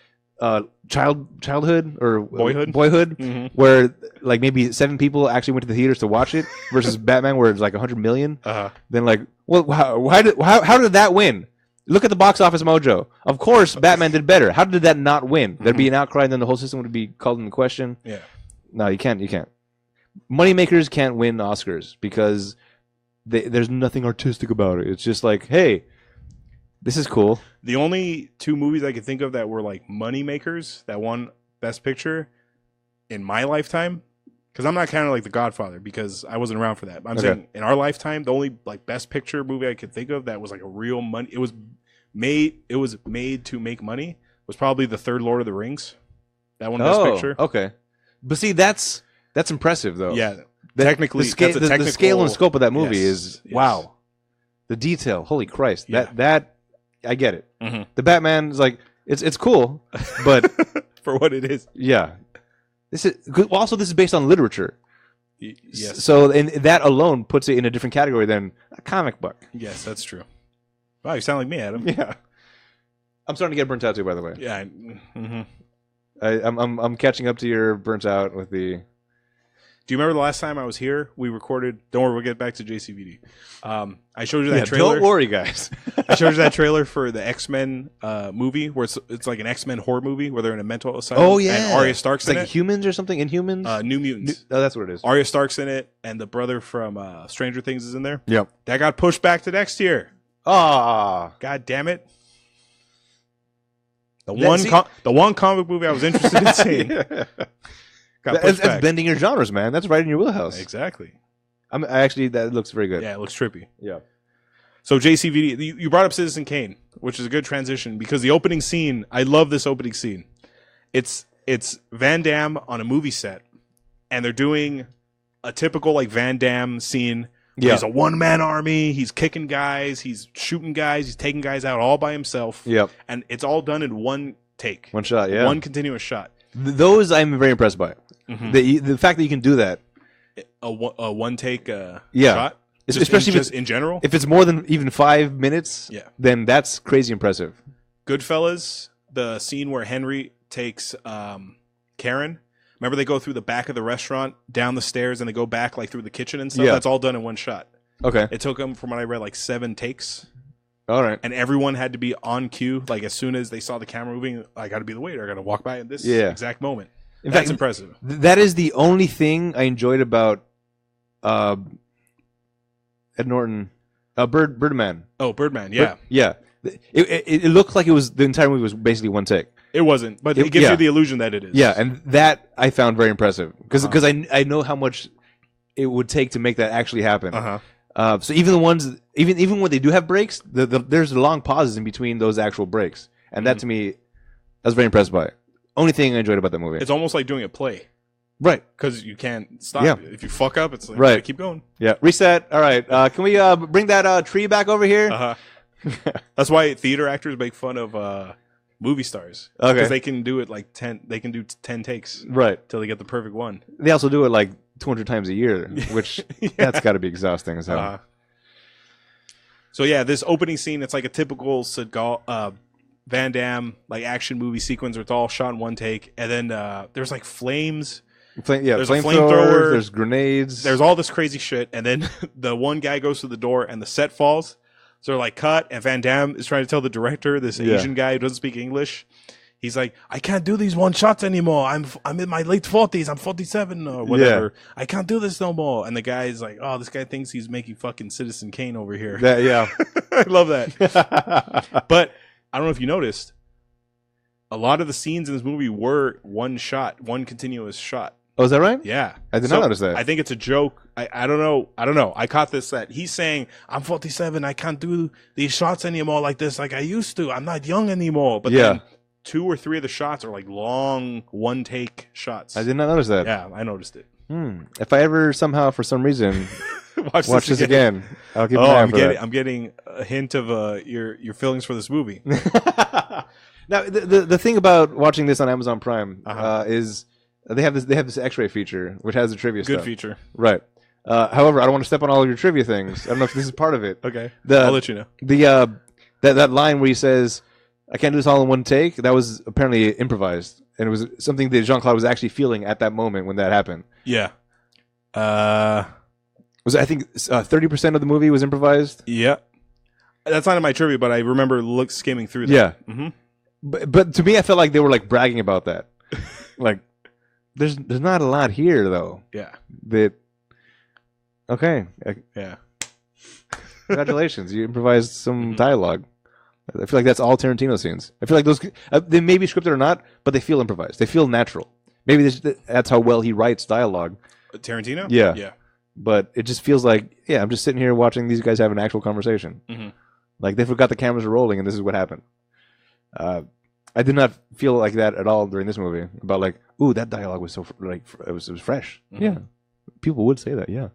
childhood or Boyhood, where like maybe 7 people actually went to the theaters to watch it versus Batman where it's like 100 million, then like, well, how did that win? Look at the box office mojo. Of course, Batman did better. How did that not win? There'd be an outcry, and then the whole system would be called into question. Yeah. No, you can't. Moneymakers can't win Oscars because there's nothing artistic about it. It's just like, hey, this is cool. The only 2 movies I could think of that were like money makers that won Best Picture in my lifetime, because I'm not counting like The Godfather because I wasn't around for that. I'm saying in our lifetime, the only like Best Picture movie I could think of that was like a real money. It was made to make money. Was probably the 3rd Lord of the Rings. That one Best Picture. Okay, but see, that's impressive though. Yeah. Technically, the scale and scope of that movie is yes. wow. The detail, holy Christ! Yeah. That I get it. The Batman is like it's cool, but for what it is, yeah. This is also this is based on literature. Yes. So and that alone puts it in a different category than a comic book. Yes, that's true. Wow, you sound like me, Adam. Yeah. I'm starting to get burnt out too, by the way. Yeah. I'm catching up to your burnt out with the. Do you remember the last time I was here? We recorded. Don't worry, we'll get back to Jcvd. I showed you that trailer. Don't worry, guys. I showed you that trailer for the X-Men movie, where it's like an X-Men horror movie where they're in a mental asylum. Oh yeah, and Arya Stark's it's in like it. Humans or something. Inhumans. New Mutants. Oh, that's what it is. Arya Stark's in it, and the brother from Stranger Things is in there. Yep. That got pushed back to next year. Ah, God damn it! The one comic movie I was interested in seeing. Got pushed back. That's bending your genres, man. That's right in your wheelhouse. Exactly. Actually, that looks very good. Yeah, it looks trippy. Yeah. So Jcvd, you brought up Citizen Kane, which is a good transition because the opening scene, I love this opening scene. It's Van Damme on a movie set, and they're doing a typical like Van Damme scene. Yeah. He's a one-man army. He's kicking guys. He's shooting guys. He's taking guys out all by himself. Yep. And it's all done in one take. One shot, yeah. One continuous shot. Those I'm very impressed by. The fact that you can do that. A one take shot? Especially just in general? If it's more than even 5 minutes, then that's crazy impressive. Goodfellas, the scene where Henry takes Karen. Remember they go through the back of the restaurant, down the stairs, and they go back like through the kitchen and stuff? Yeah. That's all done in one shot. Okay. It took them, from what I read, like 7 takes. All right. And everyone had to be on cue. Like as soon as they saw the camera moving, I got to be the waiter. I got to walk by at this exact moment. In That's fact, impressive. That is the only thing I enjoyed about Ed Norton, Birdman. Oh, Birdman, yeah. Yeah. It looked like the entire movie was basically one take. It wasn't, but it gives you the illusion that it is. Yeah, and that I found very impressive because I know how much it would take to make that actually happen. So even the ones, even when they do have breaks, there's long pauses in between those actual breaks, and that to me, I was very impressed by it. Only thing I enjoyed about that movie. It's almost like doing a play. Right. Because you can't stop. Yeah. If you fuck up, it's like, right. Keep going. Yeah. Reset. All right. Can we bring that tree back over here? That's why theater actors make fun of movie stars. Okay. Because they can do it like 10. They can do 10 takes Right. till they get the perfect one. They also do it like 200 times a year, which that's got to be exhausting as hell. So yeah, this opening scene, it's like a typical Seagal, Van Damme like action movie sequence where it's all shot in one take, and then there's like flames. There's a flamethrower. There's grenades. There's all this crazy shit, and then the one guy goes to the door, and the set falls. So they're like cut, and Van Damme is trying to tell the director, this Asian guy who doesn't speak English, he's like, I can't do these one shots anymore. I'm in my late 40s. I'm 47 or whatever. Yeah. I can't do this no more. And the guy's like, oh, this guy thinks he's making fucking Citizen Kane over here. Yeah. I love that. But I don't know if you noticed, a lot of the scenes in this movie were one shot, one continuous shot. Oh, is that right? Yeah. I did not notice that. I think it's a joke. I don't know. I caught this that he's saying, I'm 47. I can't do these shots anymore like this like I used to. I'm not young anymore. But then 2 or 3 of the shots are like long one take shots. I did not notice that. Yeah, I noticed it. If I ever somehow for some reason watch this again, I'll give I'm getting a hint of your feelings for this movie. Now the thing about watching this on Amazon Prime is they have this X-ray feature which has the trivia stuff. Good feature. Right. However, I don't want to step on all of your trivia things. I don't know if this is part of it. Okay. I'll let you know. That line where he says, I can't do this all in one take, that was apparently improvised. And it was something that Jean-Claude was actually feeling at that moment when that happened. Yeah. Was I think 30% of the movie was improvised? Yeah. That's not in my trivia, but I remember skimming through that. Yeah. Mm-hmm. But to me, I felt like they were like bragging about that. Like, there's not a lot here, though. Yeah. Okay. Yeah. Congratulations. You improvised some dialogue. I feel like that's all Tarantino scenes. I feel like those they may be scripted or not, but they feel improvised. They feel natural. Maybe that's how well he writes dialogue. Tarantino? Yeah. Yeah. But it just feels like, I'm just sitting here watching these guys have an actual conversation. Mm-hmm. Like they forgot the cameras were rolling and this is what happened. I did not feel like that at all during this movie. About like, ooh, that dialogue was so like it was fresh. Mm-hmm. Yeah. People would say that, yeah.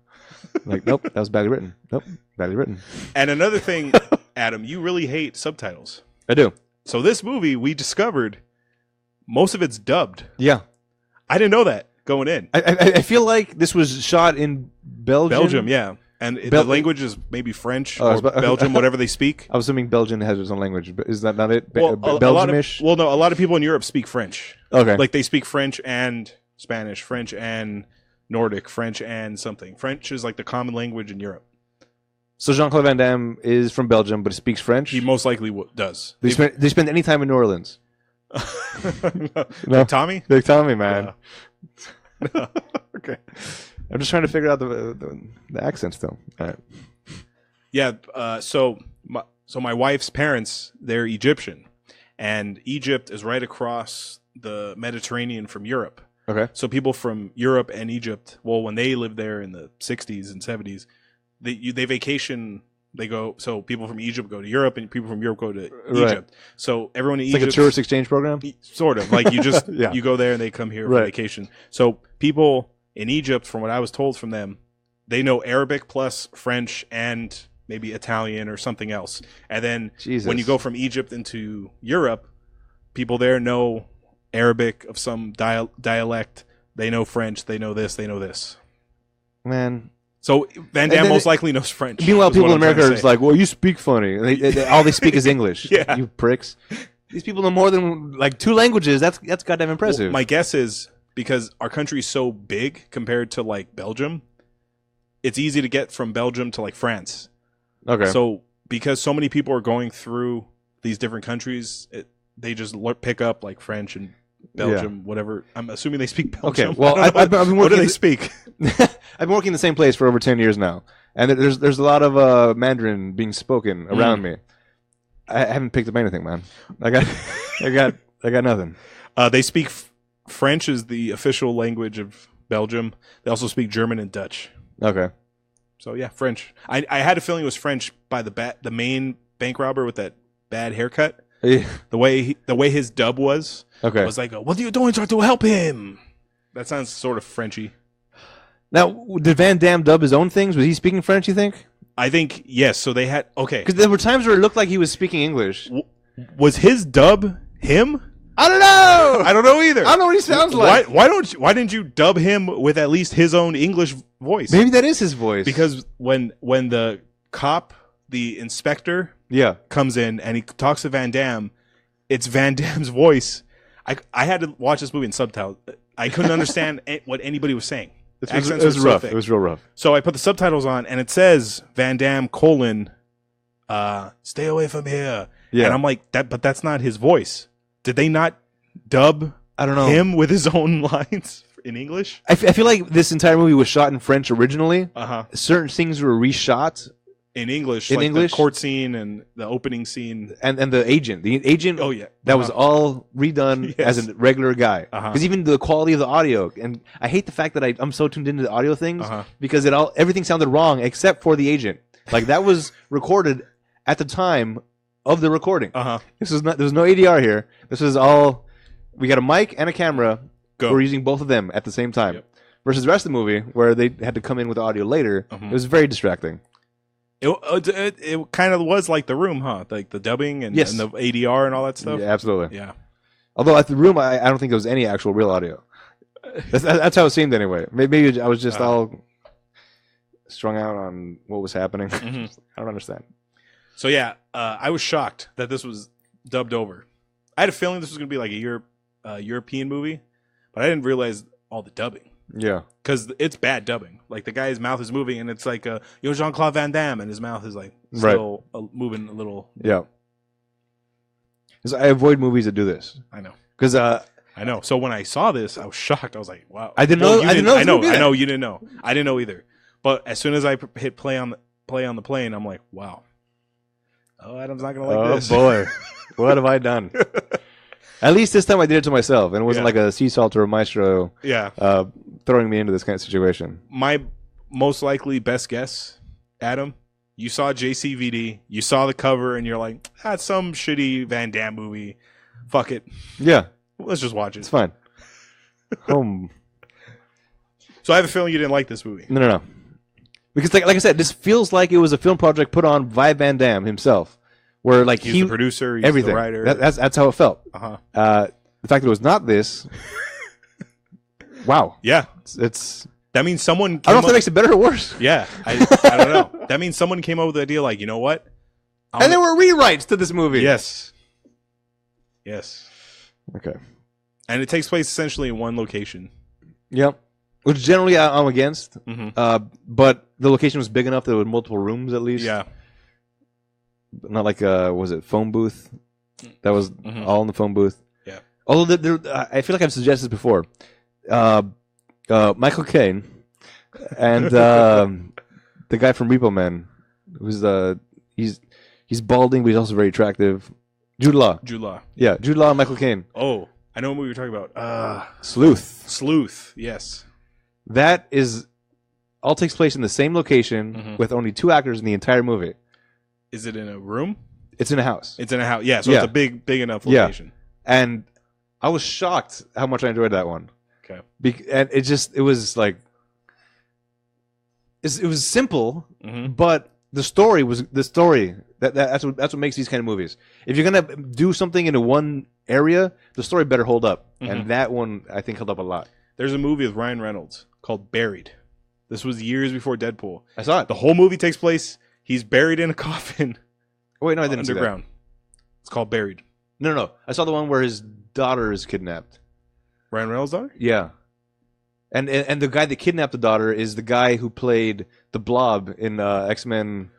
Like, nope, that was badly written. Nope, badly written. And another thing, Adam, you really hate subtitles. I do. So this movie, we discovered most of it's dubbed. Yeah. I didn't know that going in. I feel like this was shot in Belgium. Belgium, yeah. And the language is maybe French or Belgium, whatever they speak. I was assuming Belgium has its own language, but is that not it? Well, Belgium-ish? No, a lot of people in Europe speak French. Okay. Like they speak French and Spanish, French and Nordic, French and something. French is like the common language in Europe. So Jean-Claude Van Damme is from Belgium, but he speaks French? He most likely does. Did he spend any time in New Orleans? No. Big Tommy? Big Tommy, man. No. Okay. I'm just trying to figure out the accent still. All right. Yeah. So my wife's parents, they're Egyptian, and Egypt is right across the Mediterranean from Europe. Okay. So people from Europe and Egypt, well, when they lived there in the 60s and 70s, they vacation. They go. So people from Egypt go to Europe, and people from Europe go to Egypt. So everyone in Egypt, like a tourist exchange program, sort of. Like you just you go there and they come here for vacation. So people in Egypt, from what I was told from them, they know Arabic plus French and maybe Italian or something else. And then when you go from Egypt into Europe, people there know Arabic of some dialect. They know French. They know this. They know this. Man. So Van Damme most likely knows French. Meanwhile, people in America are just like, well, you speak funny. All they speak is English. Yeah. You pricks. These people know more than like 2 languages. That's goddamn impressive. Well, my guess is because our country is so big compared to like Belgium, it's easy to get from Belgium to like France. Okay. So because so many people are going through these different countries, they just pick up like French and Belgium, whatever. I'm assuming they speak Belgium. Okay. Well, I've been working. What do they speak? I've been working in the same place for over 10 years now, and there's a lot of Mandarin being spoken around me. I haven't picked up anything, man. I got nothing. They speak French is the official language of Belgium. They also speak German and Dutch. Okay. So yeah, French. I had a feeling it was French by the main bank robber with that bad haircut. Yeah. The way his dub was. Okay. Was like, what are you doing? Try to help him. That sounds sort of Frenchy. Now, did Van Damme dub his own things? Was he speaking French, you think? I think yes. So they had Because there were times where it looked like he was speaking English. Was his dub him? I don't know. I don't know either. I don't know what he sounds like. Why didn't you dub him with at least his own English voice? Maybe that is his voice. Because when the cop, the inspector, comes in and he talks to Van Damme, it's Van Damme's voice. I had to watch this movie in subtitles. I couldn't understand what anybody was saying. It was rough. It was real rough. So I put the subtitles on, and it says Van Damme : stay away from here. Yeah. And I'm like, but that's not his voice. Did they not dub him with his own lines in English? I feel like this entire movie was shot in French originally. Certain things were reshot in English, the court scene and the opening scene, and the agent. Oh yeah, that was all redone as a regular guy. Because even the quality of the audio, and I hate the fact that I'm so tuned into the audio things because everything sounded wrong except for the agent. Like that was recorded at the time of the recording. This was not. There was no ADR here. This was all. We got a mic and a camera. We're using both of them at the same time. Versus the rest of the movie, where they had to come in with the audio later. It was very distracting. It kind of was like The Room, huh? Like the dubbing and the ADR and all that stuff. Yeah, absolutely. Yeah. Although at The Room, I don't think there was any actual real audio. That's how it seemed anyway. Maybe I was just all strung out on what was happening. I don't understand. So yeah, I was shocked that this was dubbed over. I had a feeling this was going to be like a European movie, but I didn't realize all the dubbing. Yeah. Because it's bad dubbing. Like the guy's mouth is moving, and it's like Jean-Claude Van Damme, and his mouth is like still moving a little. Yeah. Because I avoid movies that do this. I know. Because I know. So when I saw this, I was shocked. I was like, "Wow!" I didn't know. I know you didn't know. I didn't know either. But as soon as I hit play on the plane, I'm like, "Wow." Oh, Adam's not gonna like this. Oh boy, what have I done? At least this time I did it to myself, and it wasn't like a sea salt or a maestro. Throwing me into this kind of situation. My most likely best guess, Adam, you saw Jcvd, you saw the cover, and you're like, that's some shitty Van Damme movie. Fuck it. Yeah. Let's just watch it. It's fine. So I have a feeling you didn't like this movie. No. Because like I said, this feels like it was a film project put on by Van Damme himself. Where like he's the producer, he's everything. The writer. That's how it felt. The fact that it was not this... Wow. Yeah. It's that means someone I don't know if that makes it better or worse. Yeah. I don't know. That means someone came up with the idea like, you know what? And there were rewrites to this movie. Yes. Okay. And it takes place essentially in one location. Yep. Which generally I'm against. But the location was big enough that there were multiple rooms at least. Yeah. Not like was it phone booth? That was all in the phone booth. Yeah. Although I feel like I've suggested this before. Michael Caine and the guy from Repo Man, who's he's balding but he's also very attractive. Jude Law. Yeah, Jude Law and Michael Caine. Oh, I know what movie you're talking about. Sleuth. Yes. That is all takes place in the same location with only 2 actors in the entire movie. Is it in a room? It's in a house. It's in a house. Yeah, so it's a big enough location. Yeah. And I was shocked how much I enjoyed that one. Okay. And it was like it was simple, but the story was the story. That's what makes these kind of movies. If you're gonna do something into one area, the story better hold up. And that one I think held up a lot. There's a movie with Ryan Reynolds called Buried. This was years before Deadpool. I saw it. The whole movie takes place. He's buried in a coffin. Oh, wait, no, I didn't underground. See that. It's called Buried. No. I saw the one where his daughter is kidnapped. Ryan Reynolds' daughter? Yeah. And the guy that kidnapped the daughter is the guy who played the Blob in X-Men.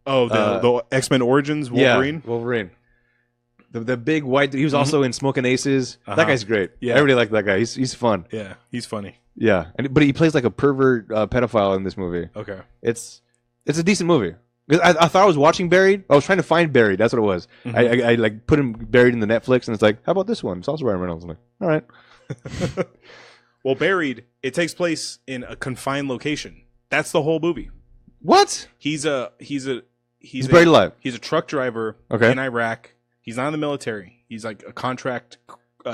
Oh, the X-Men Origins Wolverine? Yeah, Wolverine. The big white dude. He was also in Smoking Aces. That guy's great. Yeah. Everybody liked that guy. He's fun. Yeah, he's funny. Yeah, but he plays like a pervert pedophile in this movie. Okay. It's a decent movie. I thought I was watching Buried. I was trying to find Buried. That's what it was. I like put him Buried in the Netflix, and it's like, how about this one? It's also Ryan Reynolds. I'm like, all right. Well, Buried, it takes place in a confined location. That's the whole movie. What? He's buried alive. He's a truck driver in Iraq. He's not in the military. He's like a contract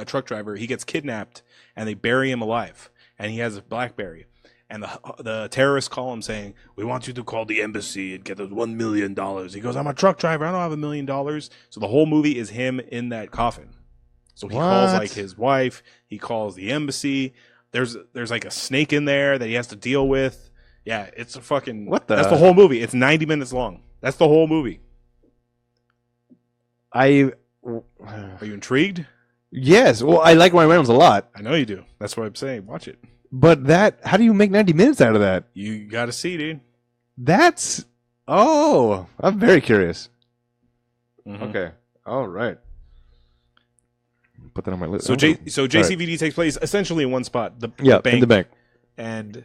truck driver. He gets kidnapped, and they bury him alive. And he has a BlackBerry. and the terrorists call him saying, "We want you to call the embassy and get us $1 million." He goes, "I'm a truck driver. I don't have $1 million." So the whole movie is him in that coffin. So he calls like his wife. He calls the embassy. There's like a snake in there that he has to deal with. Yeah, it's a fucking. That's the whole movie. It's 90 minutes long. That's the whole movie. Are you intrigued? Yes. Well, I like Ryan Reynolds a lot. I know you do. That's what I'm saying. Watch it. But how do you make 90 minutes out of that? You got to see, dude. I'm very curious. Mm-hmm. Okay. All right. Put that on my list. So Jcvd takes place essentially in one spot, the bank. In the bank. And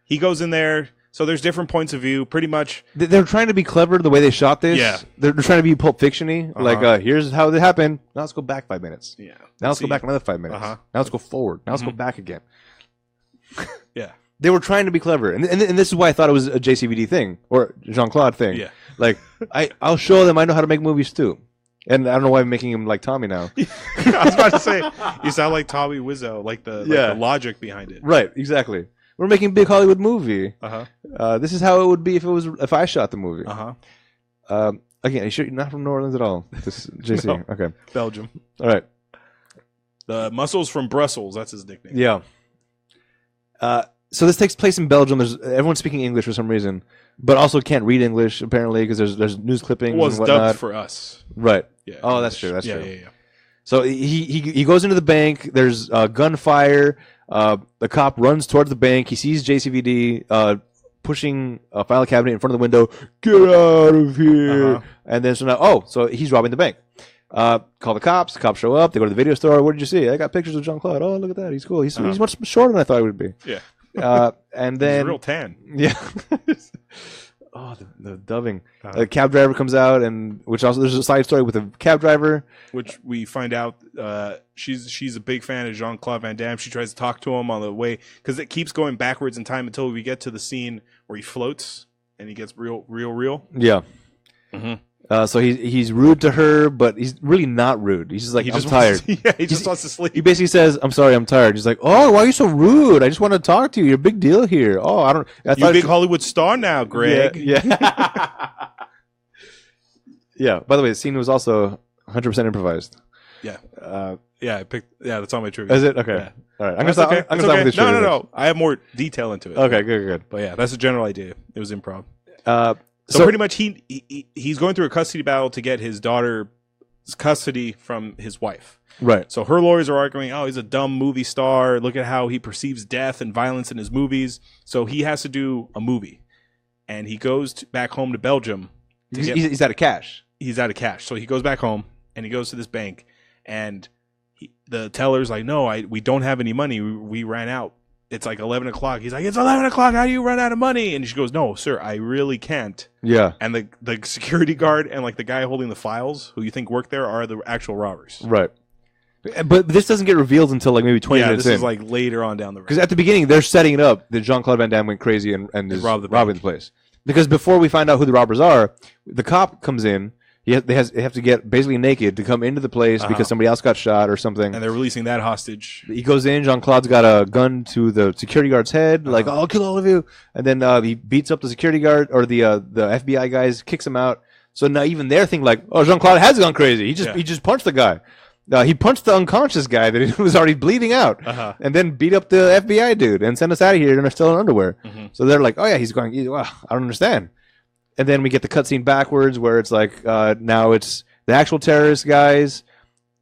he goes in there. So there's different points of view, pretty much. They're trying to be clever the way they shot this. Yeah. They're trying to be Pulp Fiction-y. Like, here's how it happened. Now let's go back 5 minutes. Yeah. Now let's go back another 5 minutes. Now let's go forward. Now let's go back again. Yeah. They were trying to be clever. And this is why I thought it was a JCVD thing. Or Jean-Claude thing. Yeah. Like, I'll show them I know how to make movies too. And I don't know why I'm making him like Tommy now. I was about to say, you sound like Tommy Wiseau, like the logic behind it. Right, exactly. We're making a big Hollywood movie. This is how it would be if I shot the movie. Again, you're not from New Orleans at all. This JC. No. Okay. Belgium. All right. The Muscles from Brussels, that's his nickname. Yeah. So this takes place in Belgium. Everyone's speaking English for some reason, but also can't read English apparently because there's news clippings. It was and whatnot. dubbed for us. Right. Yeah. Oh, that's true. That's true. Yeah. So he goes into the bank. There's gunfire. The cop runs towards the bank. He sees JCVD pushing a file cabinet in front of the window. Get out of here! And then so he's robbing the bank. Call the cops. The cops show up. They go to the video store. What did you see? I got pictures of Jean-Claude. Oh, look at that. He's cool. He's much shorter than I thought he would be. Yeah. And then he's real tan. Yeah. Oh, the dubbing. The cab driver comes out, which also there's a side story with a cab driver, which we find out she's a big fan of Jean-Claude Van Damme. She tries to talk to him on the way because it keeps going backwards in time until we get to the scene where he floats and he gets real. Yeah. So he's rude to her, but he's really not rude. He's just like, I'm tired. He just wants to sleep. He basically says, I'm sorry, I'm tired. He's like, oh, why are you so rude? I just want to talk to you. You're a big deal here. Oh, you're a big Hollywood star now, Greg. Yeah. Yeah. By the way, the scene was also 100% improvised. Yeah. That's on my trivia. Is it? Okay. Yeah. All right. I'm going to stop with this trivia. No. I have more detail into it. Okay, good. But yeah, that's the general idea. It was improv. So pretty much he's going through a custody battle to get his daughter's custody from his wife. Right. So her lawyers are arguing, oh, he's a dumb movie star. Look at how he perceives death and violence in his movies. So he has to do a movie. And he goes back home to Belgium. He's out of cash. He's out of cash. So he goes back home and he goes to this bank. And the teller's like, no, we don't have any money. We ran out. It's like 11 o'clock. He's like, it's 11 o'clock. How do you run out of money? And she goes, no, sir, I really can't. Yeah. And the security guard and like the guy holding the files who you think work there are the actual robbers. Right. But this doesn't get revealed until like maybe 20 minutes in. Yeah, this is like later on down the road. Because at the beginning, they're setting it up that Jean-Claude Van Damme went crazy and is robbing the place. Because before we find out who the robbers are, the cop comes in. They have to get basically naked to come into the place because somebody else got shot or something. And they're releasing that hostage. He goes in. Jean-Claude's got a gun to the security guard's head, like, I'll kill all of you. And then he beats up the security guard, or the FBI guys, kicks him out. So now even they're thinking like, oh, Jean-Claude has gone crazy. He just punched the guy. He punched the unconscious guy that was already bleeding out, and then beat up the FBI dude and sent us out of here, and they're still in underwear. So they're like, oh yeah, he's going. Wow, I don't understand. And then we get the cutscene backwards where it's like now it's the actual terrorist guys.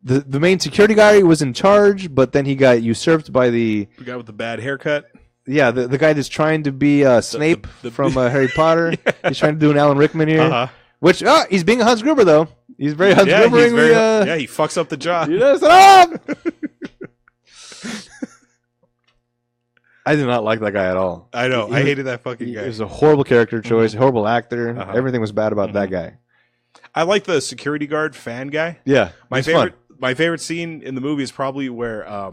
The main security guy was in charge, but then he got usurped by the guy with the bad haircut. Yeah, the guy that's trying to be Snape from Harry Potter. Yeah. He's trying to do an Alan Rickman here. Which he's being a Hans Gruber though. He's very Hans Grubering. He fucks up the job. He does it up. I did not like that guy at all. I know. I hated that fucking guy. He was a horrible character choice, horrible actor. Everything was bad about that guy. I like the security guard fan guy. Yeah. My favorite scene in the movie is probably where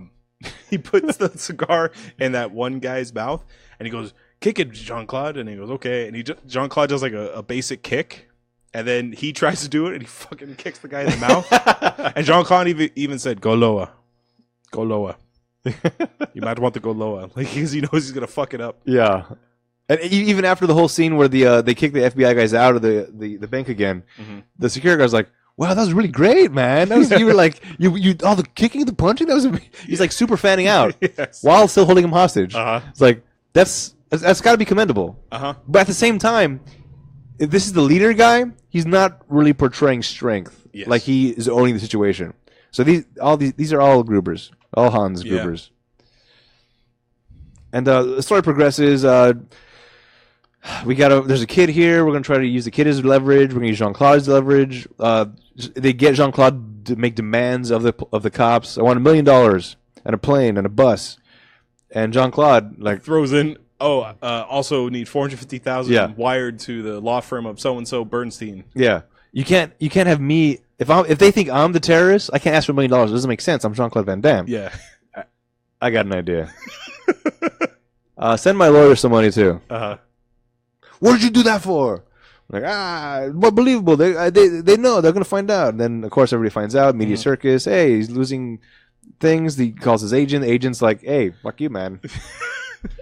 he puts the cigar in that one guy's mouth and he goes, kick it, Jean-Claude. And he goes, okay. And Jean-Claude does like a basic kick. And then he tries to do it and he fucking kicks the guy in the mouth. And Jean-Claude even said, go lower. Go lower. You might want to go lower, like because he knows he's gonna fuck it up. Yeah. And even after the whole scene where they kick the FBI guys out of the bank again, the security guard's like, "Wow, that was really great, man. That was, you were like you all the kicking, the punching. That was he's like super fanning out while still holding him hostage. It's like that's got to be commendable. But at the same time, if this is the leader guy, he's not really portraying strength. Like he is owning the situation. So these are all Grubers, all Hans Grubers. And the story progresses. There's a kid here. We're gonna try to use the kid as leverage. We're gonna use Jean-Claude's leverage. They get Jean-Claude to make demands of the cops. I want $1 million and a plane and a bus. And Jean-Claude like throws in. Also need $450,000 wired to the law firm of so and so Bernstein. Yeah, you can't have me if they think I'm the terrorist. I can't ask for $1 million. It doesn't make sense. I'm Jean-Claude Van Damme. Yeah, I got an idea. Send my lawyer some money too. What did you do that for? Like, what believable? They know. They're gonna find out. And then of course everybody finds out. Media circus. Hey, he's losing things. He calls his agent. The agent's like, hey, fuck you, man.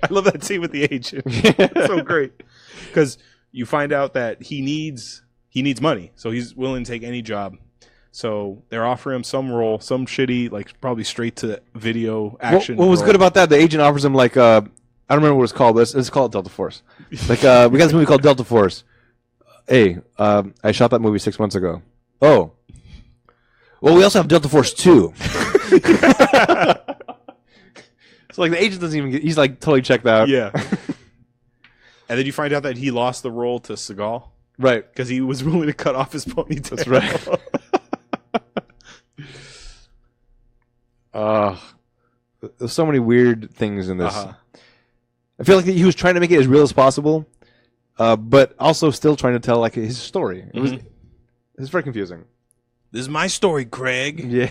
I love that scene with the agent. It's so great because you find out that he needs money, so he's willing to take any job. So they're offering him some role, some shitty, like probably straight to video action. What was good about that? The agent offers him like I don't remember what it's called. But it's called Delta Force. Like we got this movie called Delta Force. Hey, I shot that movie 6 months ago. Oh, well, we also have Delta Force 2. So like the agent doesn't even he's like totally checked out. Yeah. And then you find out that he lost the role to Seagal. Right. Because he was willing to cut off his ponytail. That's right. There's so many weird things in this. I feel like he was trying to make it as real as possible, but also still trying to tell like his story. It's very confusing. This is my story, Craig. Yeah.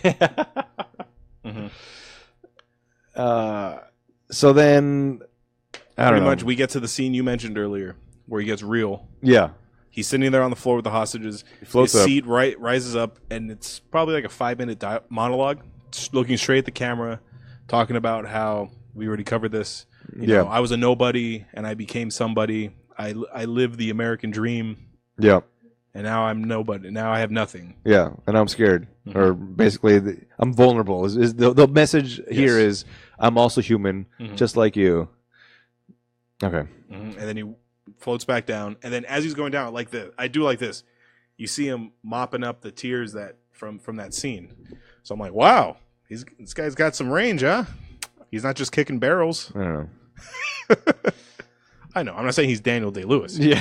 So then, pretty much, we get to the scene you mentioned earlier, where he gets real. Yeah. He's sitting there on the floor with the hostages. His seat rises up, and it's probably like a 5-minute monologue, just looking straight at the camera, talking about how we already covered this. You know, I was a nobody, and I became somebody. I lived the American dream. Yeah. And now I'm nobody. Now I have nothing. Yeah, and I'm scared. Or basically, I'm vulnerable. The message here is, I'm also human, just like you. Okay. And then he floats back down. And then as he's going down, I do like this. You see him mopping up the tears that from that scene. So I'm like, wow, this guy's got some range, huh? He's not just kicking barrels. I don't know. I know. I'm not saying he's Daniel Day-Lewis. Yeah.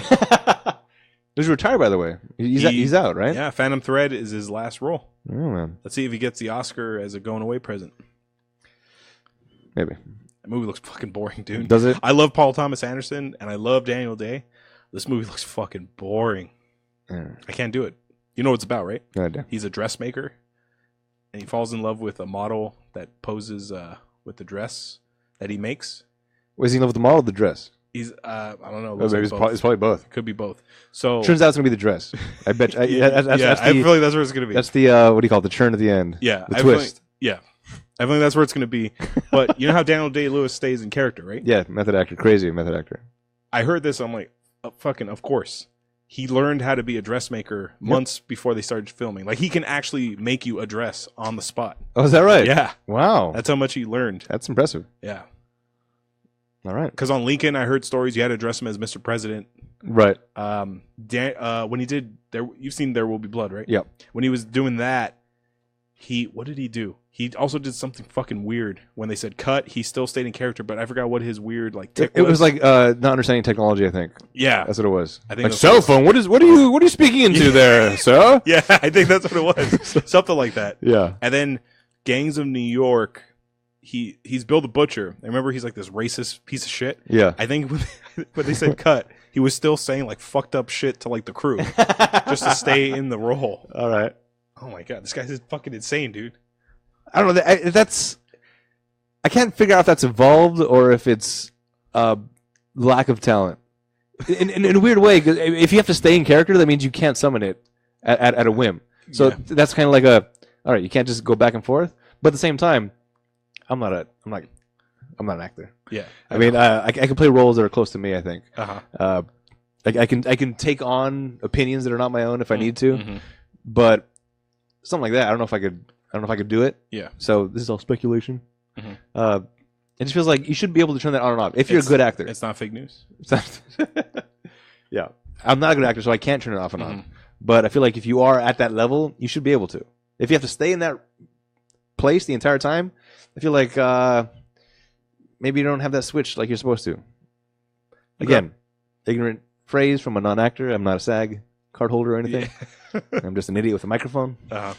He's retired, by the way. He's out, right? Yeah, Phantom Thread is his last role. Oh, man. Let's see if he gets the Oscar as a going-away present. Maybe. That movie looks fucking boring, dude. Does it? I love Paul Thomas Anderson, and I love Daniel Day. This movie looks fucking boring. I can't do it. You know what it's about, right? No idea. He's a dressmaker, and he falls in love with a model that poses with the dress that he makes. Was he in love with the model or the dress? He's I don't know. Maybe it's probably both. Could be both. So turns out it's gonna be the dress. I bet. I feel like that's where it's gonna be. That's the what do you call it? The turn at the end. Yeah, the twist. I think that's where it's gonna be. But you know how Daniel Day-Lewis stays in character, right? Yeah, method actor, crazy method actor. I heard this. I'm like, fucking, of course. He learned how to be a dressmaker months before they started filming. Like, he can actually make you a dress on the spot. Oh, is that right? Yeah. Wow. That's how much he learned. That's impressive. Yeah. All right. Because on Lincoln, I heard stories you had to dress him as Mr. President. Right. When he did, you've seen There Will Be Blood, right? Yep. When he was doing that, what did he do? He also did something fucking weird. When they said cut, he still stayed in character, but I forgot what his weird tick was. It was like not understanding technology, I think. Yeah. That's what it was. I think like cell phone. What are you speaking into there, sir? Yeah, I think that's what it was. Something like that. Yeah. And then Gangs of New York, he's Bill the Butcher. I remember he's like this racist piece of shit. Yeah. I think when they said cut, he was still saying like fucked up shit to like the crew just to stay in the role. All right. Oh my god, this guy's fucking insane, dude. I don't know. I can't figure out if that's evolved or if it's lack of talent. In a weird way, because if you have to stay in character, that means you can't summon it at a whim. So that's kind of like all right, you can't just go back and forth. But at the same time, I'm not an actor. Yeah. I mean, I can play roles that are close to me. I think. Uh-huh. I can take on opinions that are not my own if I need to, Mm-hmm. but something like that, I don't know if I could do it. Yeah. So this is all speculation. Mm-hmm. It just feels like you should be able to turn that on and off if you're a good actor. It's not fake news. Yeah, I'm not a good actor, so I can't turn it off and on. Mm-hmm. But I feel like if you are at that level, you should be able to. If you have to stay in that place the entire time, I feel like maybe you don't have that switch like you're supposed to. Again, ignorant phrase from a non-actor. I'm not a SAG card holder or anything. Yeah. I'm just an idiot with a microphone. Uh-huh.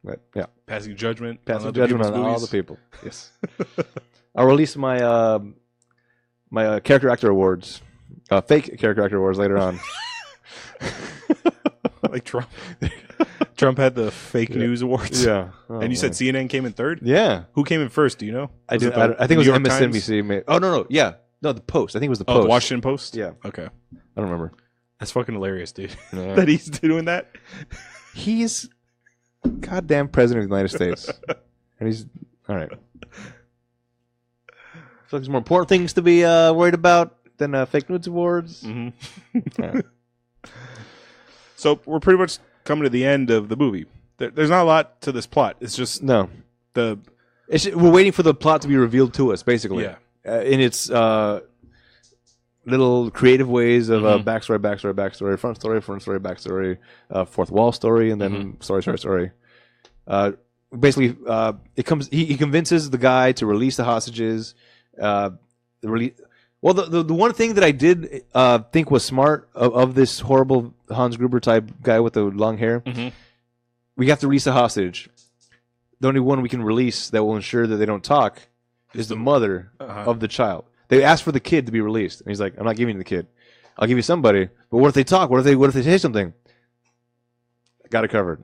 But yeah, Passing judgment. passing judgment on all the people. Yes. I'll release my my character actor awards, fake character actor awards later on. Like Trump. Trump had the fake news awards. Yeah. Oh, And you said CNN came in third? Yeah. Who came in first? Do you know? I think it was MSNBC. Oh, no. Yeah. No, the Post. I think it was the Post. The Washington Post? Yeah. Okay. I don't remember. That's fucking hilarious, dude. Yeah. That he's doing that. He's goddamn president of the United States. And he's... All right. I feel like there's more important things to be worried about than fake news awards. Mm-hmm. Yeah. So we're pretty much coming to the end of the movie. There's not a lot to this plot. It's just No. the... We're waiting for the plot to be revealed to us, basically. Yeah. In its little creative ways of backstory, front story, backstory, fourth wall story, and then story. Basically, it comes. He convinces the guy to release the hostages. Well, the one thing that I did think was smart of this horrible Hans Gruber type guy with the long hair, we have to release a hostage. The only one we can release that will ensure that they don't talk is the mother of the child. They asked for the kid to be released, and he's like, "I'm not giving you the kid. I'll give you somebody. But what if they talk? What if they say something? I got it covered.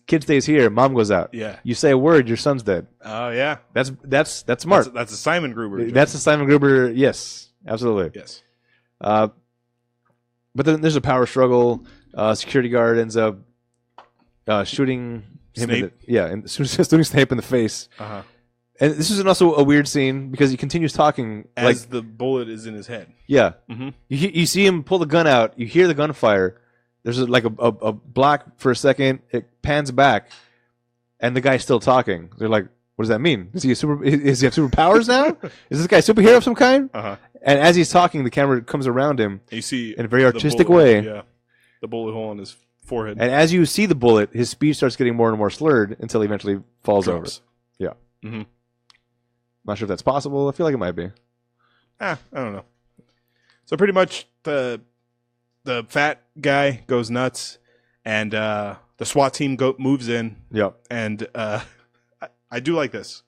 Kid stays here. Mom goes out. Yeah. You say a word, your son's dead. Oh, yeah. That's smart. That's a Simon Gruber. That's a Simon Gruber. Yes, absolutely. Yes. But then there's a power struggle. Security guard ends up shooting him. Snape? Shooting Snape in the face. Uh-huh. And this is also a weird scene because he continues talking As the bullet is in his head. Yeah. Mm-hmm. You see him pull the gun out. You hear the gunfire. There's like a black for a second. It pans back, and the guy's still talking. They're like, "What does that mean? Is he have superpowers now? Is this guy a superhero of some kind?" Uh-huh. And as he's talking, the camera comes around him. And you see in a very artistic bullet, way. Yeah. The bullet hole in his forehead. And as you see the bullet, his speech starts getting more and more slurred until he eventually falls Drops. over. Yeah. Mm-hmm. Not sure if that's possible. I feel like it might be. I don't know. So pretty much the fat guy goes nuts, and the SWAT team moves in. Yep. And I do like this.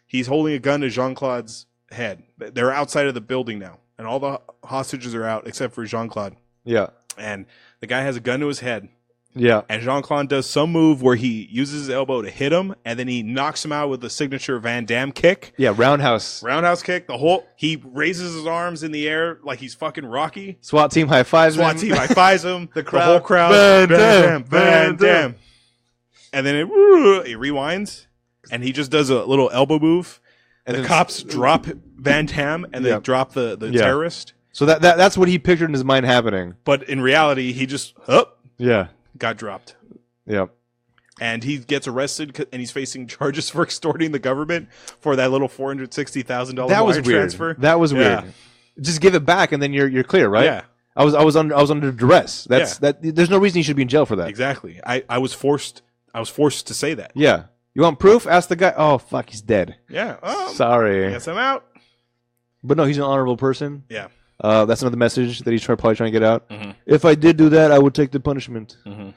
He's holding a gun to Jean-Claude's head. They're outside of the building now, and all the hostages are out except for Jean-Claude. Yeah. And the guy has a gun to his head. Yeah. And Jean-Claude does some move where he uses his elbow to hit him, and then he knocks him out with the signature Van Damme kick. Yeah, roundhouse. Roundhouse kick. He raises his arms in the air like he's fucking Rocky. SWAT team high fives SWAT him. team high fives him. The whole crowd. Van Damme. Van Damme. And then it rewinds, and he just does a little elbow move. And the cops drop Van Damme, and they drop the terrorist. So that's what he pictured in his mind happening. But in reality, he just got dropped. Yeah. And he gets arrested, and he's facing charges for extorting the government for that little $460,000 wire transfer. That was weird. Just give it back, and then you're clear, right? Yeah. I was under duress. There's no reason you should be in jail for that. Exactly. I was forced to say that. Yeah. You want proof? Ask the guy. Oh fuck, he's dead. Yeah. Sorry. Guess I'm out. But no, he's an honorable person. Yeah. That's another message that he's probably trying to get out. Mm-hmm. If I did do that, I would take the punishment. Mm-hmm.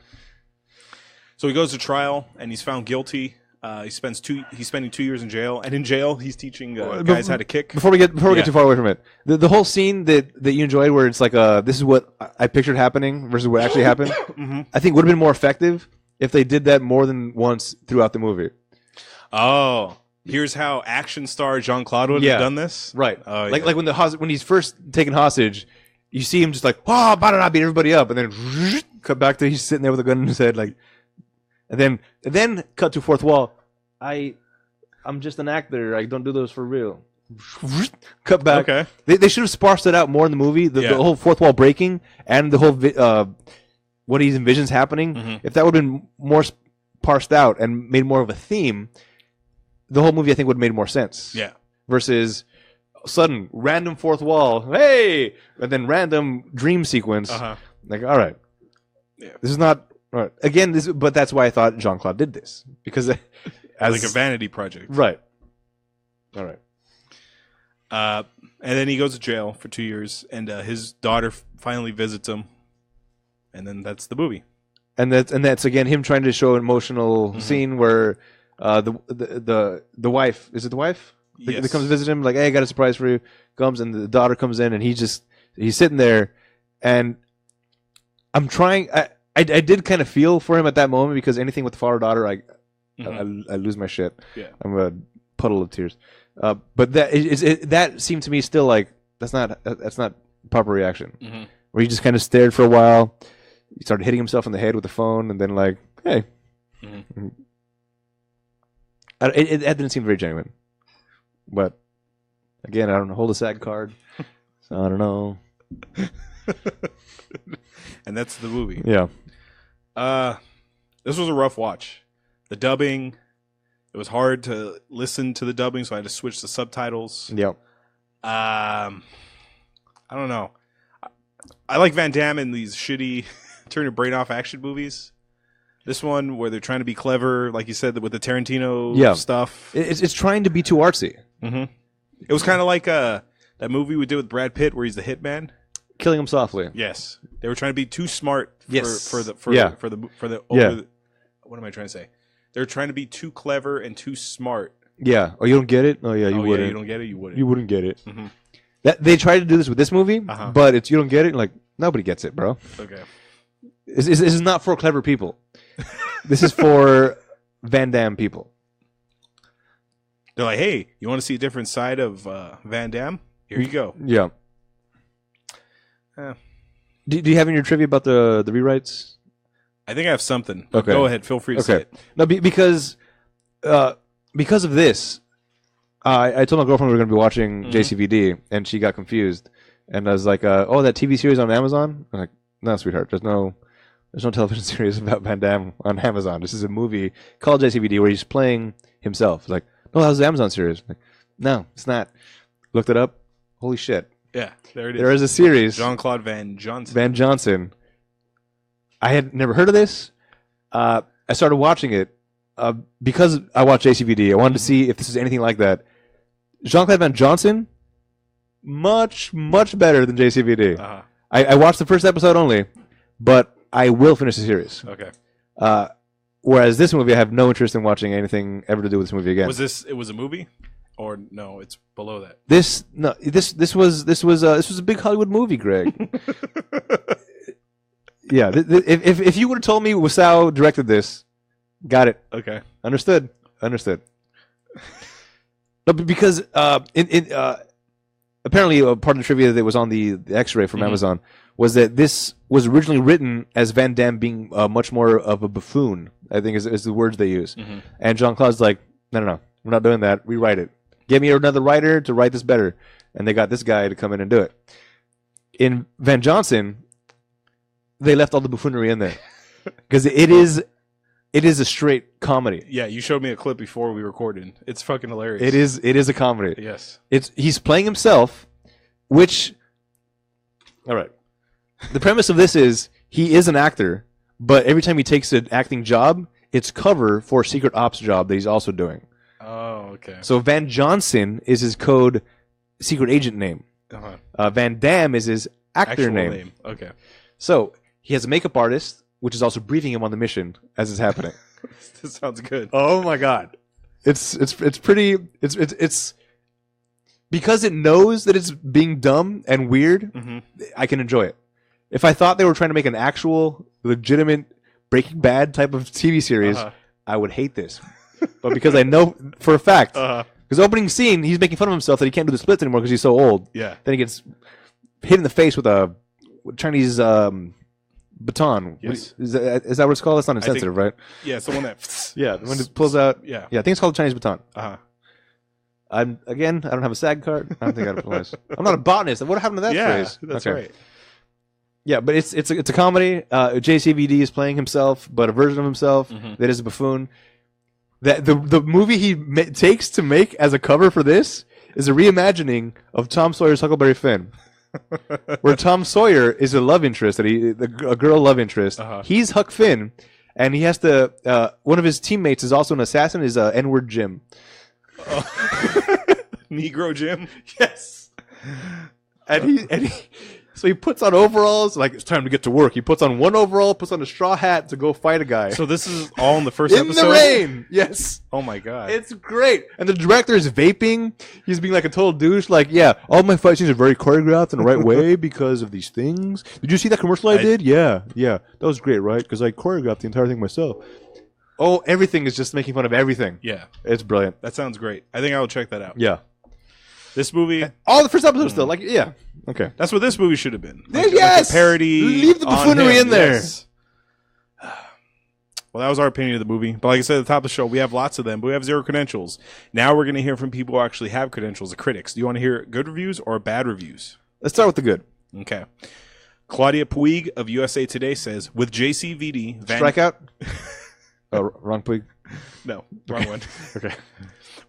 So he goes to trial, and he's found guilty. He's spending 2 years in jail, and in jail he's teaching guys how to kick. Before we get too far away from it, the whole scene that you enjoyed, where it's like this is what I pictured happening versus what actually happened. Mm-hmm. I think would have been more effective if they did that more than once throughout the movie. Oh, here's how action star Jean-Claude would have done this. Right. Oh, like when he's first taken hostage, you see him just like beat everybody up, and then cut back to he's sitting there with a gun in his head, like, and then cut to fourth wall. I I'm just an actor. I don't do those for real. Cut back. Okay. They should have sparsed it out more in the movie. The whole fourth wall breaking and the whole what he envisions happening. Mm-hmm. If that would have been more parsed out and made more of a theme, the whole movie I think would have made more sense. Yeah. Versus sudden random fourth wall, hey, and then random dream sequence. Like, all right, this is not all right. Again. But that's why I thought Jean-Claude did this because as like a vanity project, right? All right. And then he goes to jail for 2 years, and his daughter finally visits him, and then that's the movie. And that's again him trying to show an emotional scene where the wife, is it the wife? Yes. That comes to visit him, like, hey, I got a surprise for you. Comes and the daughter comes in, and he's sitting there, and I'm trying. I did kind of feel for him at that moment because anything with the father daughter, I lose my shit. Yeah, I'm a puddle of tears. But that seemed to me still like that's not proper reaction. Where he just kind of stared for a while. He started hitting himself in the head with the phone, and then like, hey, that didn't seem very genuine. But again, I don't hold a SAG card, so I don't know. And that's the movie. Yeah. This was a rough watch. The dubbing, it was hard to listen to the dubbing, so I had to switch to subtitles. Yeah. I don't know. I like Van Damme in these shitty turn your brain off action movies. This one where they're trying to be clever, like you said, with the Tarantino stuff. It's trying to be too artsy. It was kind of like that movie we did with Brad Pitt where he's the hitman. Killing him softly. Yes, they were trying to be too smart for the what am I trying to say? They're trying to be too clever and too smart. Yeah. Oh, you don't get it? Oh, yeah, you wouldn't. Yeah, you don't get it? You wouldn't. You wouldn't get it. That they tried to do this with this movie, but it's you don't get it. Like, nobody gets it, bro. Okay. This is not for clever people. This is for Van Damme people. They're like, hey, you want to see a different side of Van Damme? Here you go. Yeah. Do you have in your trivia about the rewrites? I think I have something. Okay. Go ahead. Feel free to say it. No, because of this, I told my girlfriend we were going to be watching Jcvd, and she got confused. And I was like, "Oh, that TV series on Amazon?" I'm like, "No, sweetheart. There's no television series about Van Damme on Amazon. This is a movie called Jcvd where he's playing himself." It's like, "No, that was the Amazon series." I'm like, no, it's not. Looked it up. Holy shit. Yeah, there it is. There is a series. Jean-Claude Van Johnson. Van Johnson. I had never heard of this. I started watching it because I watched Jcvd. I wanted to see if this is anything like that. Jean-Claude Van Johnson, much, much better than Jcvd. I watched the first episode only, but I will finish the series. Okay. Whereas this movie, I have no interest in watching anything ever to do with this movie again. It was a movie? Or no, it's below that. This was a big Hollywood movie, Greg. Yeah, if you would have told me Wasau directed this, got it. Okay, understood. No, because apparently part of the trivia that was on the X-ray from Amazon was that this was originally written as Van Damme being much more of a buffoon. I think is the words they use. And Jean-Claude's like, no, we're not doing that. Rewrite it. Get me another writer to write this better. And they got this guy to come in and do it. In Van Johnson, they left all the buffoonery in there because it is a straight comedy. Yeah, you showed me a clip before we recorded. It's fucking hilarious. It is a comedy. Yes. He's playing himself, which all right. The premise of this is he is an actor, but every time he takes an acting job, it's cover for a secret ops job that he's also doing. Oh, okay. So Van Johnson is his code secret agent name. Van Damme is his actor name. Okay. So he has a makeup artist, which is also briefing him on the mission as it's happening. This sounds good. Oh my god, it's pretty. It's because it knows that it's being dumb and weird. I can enjoy it. If I thought they were trying to make an actual, legitimate Breaking Bad type of TV series, I would hate this. But because I know for a fact, because opening scene, he's making fun of himself that he can't do the splits anymore because he's so old. Yeah. Then he gets hit in the face with a Chinese baton. Yes. Is that what it's called? That's not insensitive, right? Yeah, it's the one that. Yeah, when it pulls out. Yeah. Yeah, I think it's called a Chinese baton. I don't have a SAG card. I don't think I'd apply. I'm not a botanist. What happened to that phrase? That's right. Yeah, but it's a comedy. Jcvd is playing himself, but a version of himself that is a buffoon. That the movie he takes to make as a cover for this is a reimagining of Tom Sawyer's Huckleberry Finn, where Tom Sawyer is a love interest, a girl love interest. He's Huck Finn, and he has to. One of his teammates is also an assassin. Is N-word Jim. Negro Jim. Yes. And he so he puts on overalls, like it's time to get to work. He puts on one overall, puts on a straw hat to go fight a guy. So this is all in the first episode? In the rain! Yes. Oh my god. It's great. And the director is vaping. He's being like a total douche. Like, yeah, all my fight scenes are very choreographed in the right way because of these things. Did you see that commercial I did? Yeah. That was great, right? Because I choreographed the entire thing myself. Oh, everything is just making fun of everything. Yeah. It's brilliant. That sounds great. I think I will check that out. Yeah. This movie... All the first episodes still. Like, yeah. Okay. That's what this movie should have been. Like, yes! Like a parody. Leave the buffoonery in there. Yes. Well, that was our opinion of the movie. But like I said at the top of the show, we have lots of them, but we have 0 credentials. Now we're going to hear from people who actually have credentials, the critics. Do you want to hear good reviews or bad reviews? Let's start with the good. Okay. Claudia Puig of USA Today says, with Jcvd... Strikeout? Oh, wrong Puig. No, wrong one. Okay.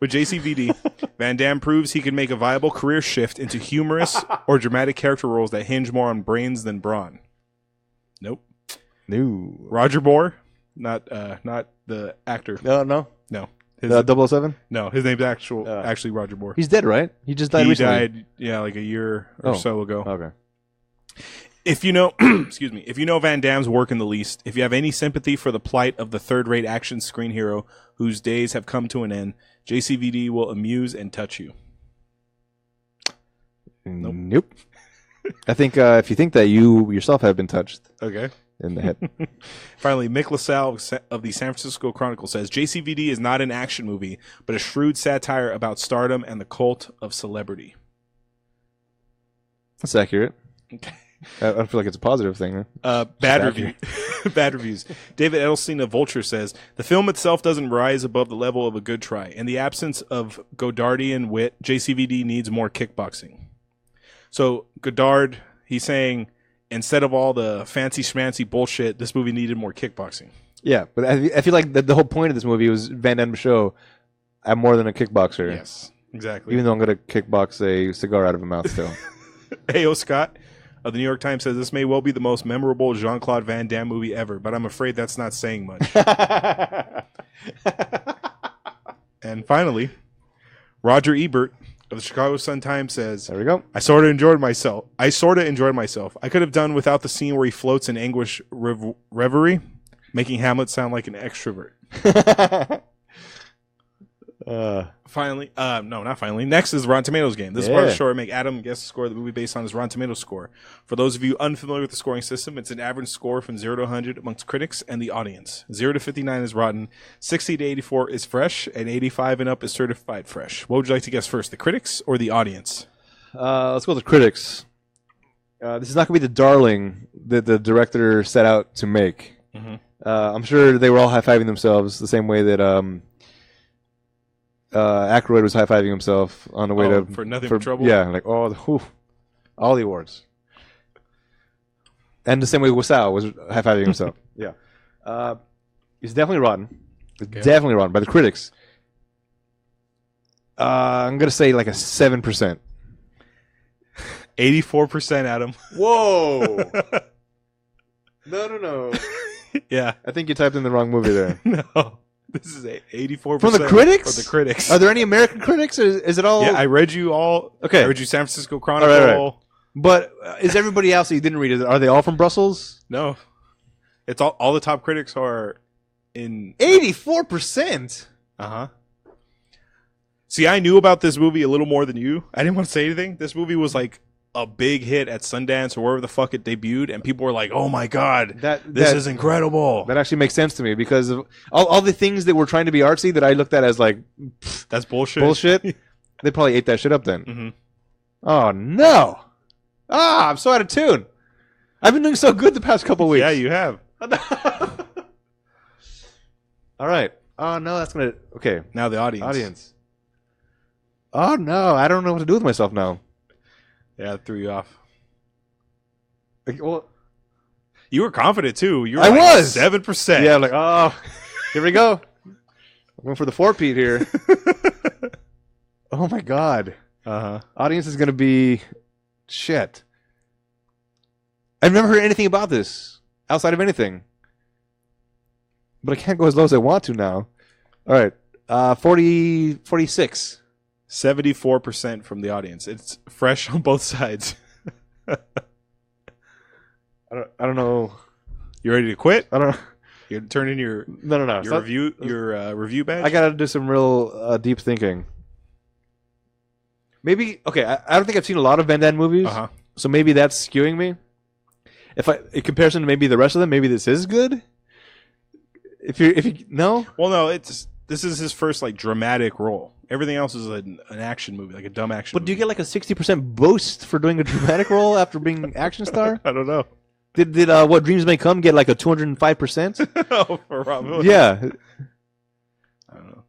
With Jcvd, Van Damme proves he can make a viable career shift into humorous or dramatic character roles that hinge more on brains than brawn. Nope. No. Roger Moore, not the actor. No. His, 007? No, his name's actually Roger Moore. He's dead, right? He just died recently. He died, like a year or so ago. Okay. If you know, if you know Van Damme's work in the least, if you have any sympathy for the plight of the third-rate action screen hero whose days have come to an end, Jcvd will amuse and touch you. Nope. I think if you think that, you yourself have been touched. Okay. In the head. Finally, Mick LaSalle of the San Francisco Chronicle says, Jcvd is not an action movie, but a shrewd satire about stardom and the cult of celebrity. That's accurate. Okay. I feel like it's a positive thing. Bad reviews. David Edelstein of Vulture says, the film itself doesn't rise above the level of a good try. In the absence of Godardian wit, Jcvd needs more kickboxing. So Godard, he's saying, instead of all the fancy schmancy bullshit, this movie needed more kickboxing. Yeah, but I feel like the whole point of this movie was Van Damme to show I'm more than a kickboxer. Yes, exactly. Even though I'm going to kickbox a cigar out of a mouth still. A.O. Scott of the New York Times says, this may well be the most memorable Jean-Claude Van Damme movie ever, but I'm afraid that's not saying much. And finally, Roger Ebert of the Chicago Sun-Times says, there we go. I sort of enjoyed myself. I could have done without the scene where he floats in anguish reverie, making Hamlet sound like an extrovert. Finally, no, not finally. Next is the Rotten Tomatoes game. This is part of the show where I make Adam guess the score of the movie based on his Rotten Tomatoes score. For those of you unfamiliar with the scoring system, it's an average score from 0 to 100 amongst critics and the audience. 0 to 59 is rotten, 60 to 84 is fresh, and 85 and up is certified fresh. What would you like to guess first, the critics or the audience? Let's go with the critics. This is not going to be the darling that the director set out to make. Mm-hmm. I'm sure they were all high-fiving themselves the same way that Aykroyd was high-fiving himself on the way to... For Nothing for Trouble? Yeah, like, all the awards. And the same way Wasau was high-fiving himself. Yeah. It's definitely rotten. It's definitely rotten by the critics. I'm going to say like a 7%. 84%, Adam. Whoa! No. Yeah. I think you typed in the wrong movie there. No. This is 84%. From the critics? For the critics. Are there any American critics? Or is it all... Yeah, I read you all. Okay. I read you San Francisco Chronicle. Right. But is everybody else that you didn't read, are they all from Brussels? No. It's all the top critics are in... 84%? Uh-huh. See, I knew about this movie a little more than you. I didn't want to say anything. This movie was like a big hit at Sundance or wherever the fuck it debuted, and people were like, "Oh my god, this is incredible." That actually makes sense to me because of all the things that were trying to be artsy that I looked at as like, that's bullshit. Bullshit. They probably ate that shit up then. Mm-hmm. Oh no! I'm so out of tune. I've been doing so good the past couple weeks. Yeah, you have. All right. Oh no, that's gonna okay. Now the audience. Oh no, I don't know what to do with myself now. Yeah, it threw you off. Like, well, You were confident too. You were I was 7%. Yeah, like here we go. I'm going for the 4-peat here. Oh my god. Audience is gonna be shit. I've never heard anything about this outside of anything, but I can't go as low as I want to now. All right, 46. 74% from the audience. It's fresh on both sides. I don't know. You ready to quit? I don't know. You're turning your No. Your review badge. I gotta do some real deep thinking. Maybe okay. I don't think I've seen a lot of Van Damme movies, so maybe that's skewing me. In comparison to maybe the rest of them, maybe this is good. If you no, well, no, this is his first like dramatic role. Everything else is an action movie, like a dumb action. But do you get like a 60% boost for doing a dramatic role after being action star? I don't know. Did What Dreams May Come get like a 205%? Oh, for Rob. Yeah. I don't know.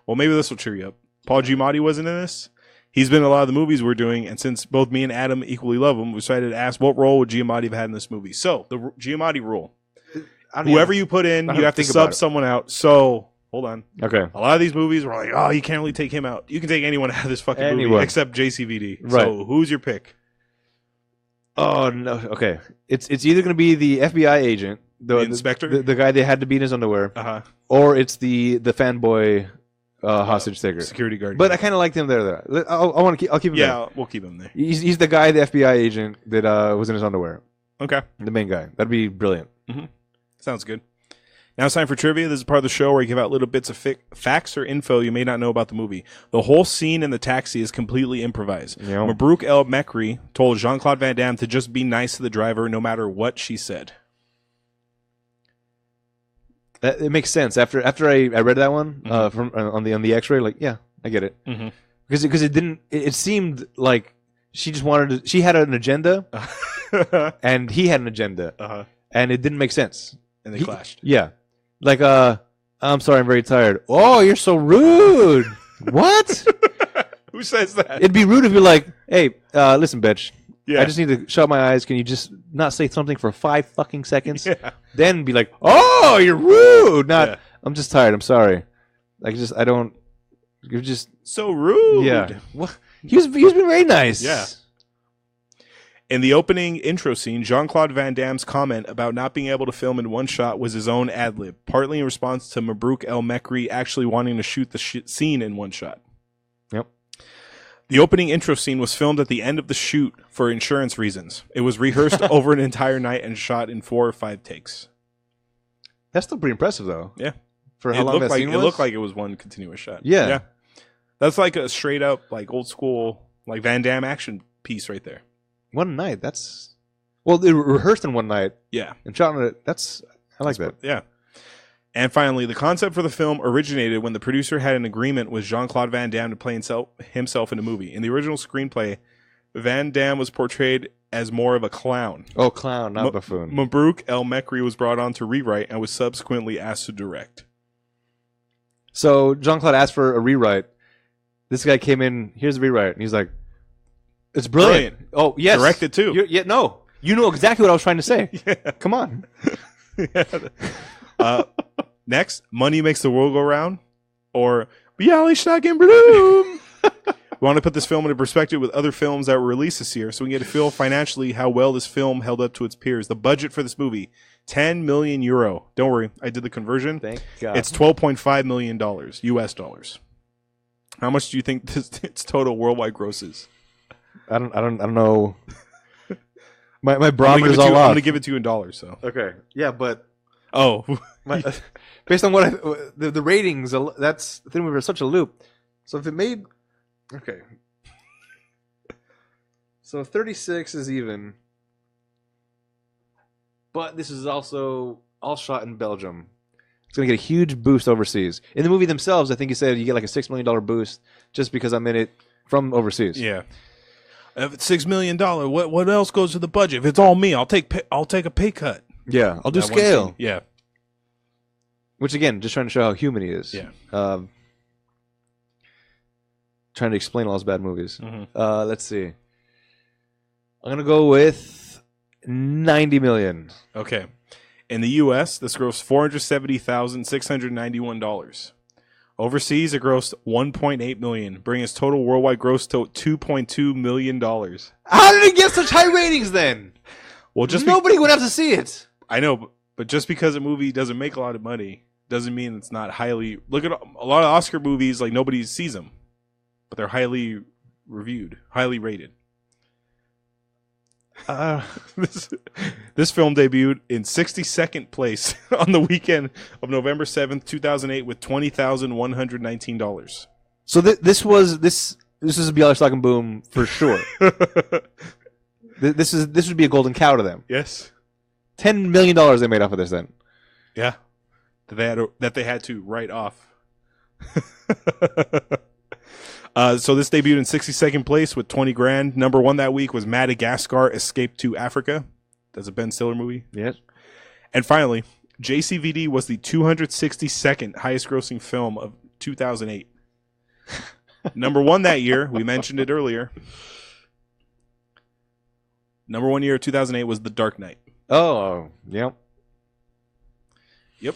Well, maybe this will cheer you up. Paul Giamatti wasn't in this. He's been in a lot of the movies we're doing, and since both me and Adam equally love him, we decided to ask what role would Giamatti have had in this movie. So, the Giamatti rule. Whoever you put in, you have to sub someone out. So, hold on. Okay. A lot of these movies were like, oh, you can't really take him out. You can take anyone out of this fucking movie except Jcvd. Right. So, who's your pick? Oh, no. Okay. It's either going to be the FBI agent, the inspector, the guy they had to be in his underwear, or it's the fanboy hostage taker, security guard. But I kind of liked him there. I'll keep him there. Yeah, we'll keep him there. He's the guy, the FBI agent that was in his underwear. Okay. The main guy. That'd be brilliant. Mm-hmm. Sounds good. Now it's time for trivia. This is part of the show where I give out little bits of facts or info you may not know about the movie. The whole scene in the taxi is completely improvised. Yep. Mabrouk El Mekri told Jean-Claude Van Damme to just be nice to the driver no matter what she said. It makes sense. After I read that one from on the X-ray, like I get it. Because it didn't. It seemed like she just wanted to. She had an agenda, and he had an agenda, and it didn't make sense. And they clashed. Yeah. Like, I'm sorry, I'm very tired. Oh, you're so rude. What? Who says that? It'd be rude if you're like, hey, listen, bitch. Yeah. I just need to shut my eyes. Can you just not say something for 5 fucking seconds? Yeah. Then be like, oh, you're rude. Not, I'm just tired. I'm sorry. Like, I don't. You're just so rude. Yeah. What? He's been very nice. Yeah. In the opening intro scene, Jean-Claude Van Damme's comment about not being able to film in one shot was his own ad-lib, partly in response to Mabrouk El Mekri actually wanting to shoot the scene in one shot. Yep. The opening intro scene was filmed at the end of the shoot for insurance reasons. It was rehearsed over an entire night and shot in 4 or 5 takes. That's still pretty impressive, though. Yeah. For how long that scene was? It looked like it was one continuous shot. Yeah. That's like a straight up, like old school, like Van Damme action piece right there. One night. That's they rehearsed in one night. Yeah, and shot on it. I like that. Yeah. And finally, the concept for the film originated when the producer had an agreement with Jean-Claude Van Damme to play himself in a movie. In the original screenplay, Van Damme was portrayed as more of a clown. Oh, clown, not buffoon. Mabrouk El Mekri was brought on to rewrite and was subsequently asked to direct. So Jean-Claude asked for a rewrite. This guy came in. Here's the rewrite, and he's like, "It's brilliant." Oh, yes. Directed too. No. You know exactly what I was trying to say. Yeah. Come on. Next, Money Makes the World Go Round, or Bialystok Bloom. We want to put this film into perspective with other films that were released this year so we can get a feel financially how well this film held up to its peers. The budget for this movie, 10 million euro. Don't worry, I did the conversion. Thank God. It's $12.5 million US dollars. How much do you think its total worldwide gross is? I don't know. My barometer's all off. I'm going to give it to you in dollars. So okay, yeah, but based on what the ratings, that's the thing. We were such a loop. So if it made okay, so 36 is even, but this is also all shot in Belgium. It's going to get a huge boost overseas. In the movie themselves, I think you said you get like a $6 million boost just because I'm in it from overseas. Yeah. If it's $6 million, what else goes to the budget? If it's all me, I'll take a pay cut. Yeah, I'll do scale. Yeah. Which again, just trying to show how human he is. Yeah. trying to explain all those bad movies. Mm-hmm. Let's see. I'm gonna go with $90 million. Okay. In the U.S., this grossed $470,691. Overseas, it grossed $1.8 million, bringing its total worldwide gross to $2.2 million. How did it get such high ratings then? Well, just nobody would have to see it. I know, but just because a movie doesn't make a lot of money doesn't mean it's not highly. Look at a lot of Oscar movies, like nobody sees them, but they're highly reviewed, highly rated. This film debuted in 62nd place on the weekend of November 7th, 2008, with $20,119. So this is a Bialystock stock and boom for sure. This would be a golden cow to them. Yes. $10 million they made off of this then. Yeah. That they had to write off. So this debuted in 62nd place with 20 grand. Number one that week was Madagascar: Escape to Africa. That's a Ben Stiller movie. Yes. And finally, Jcvd was the 262nd highest grossing film of 2008. Number one that year, we mentioned it earlier. Number 1 year of 2008 was The Dark Knight. Oh, yep. Yep.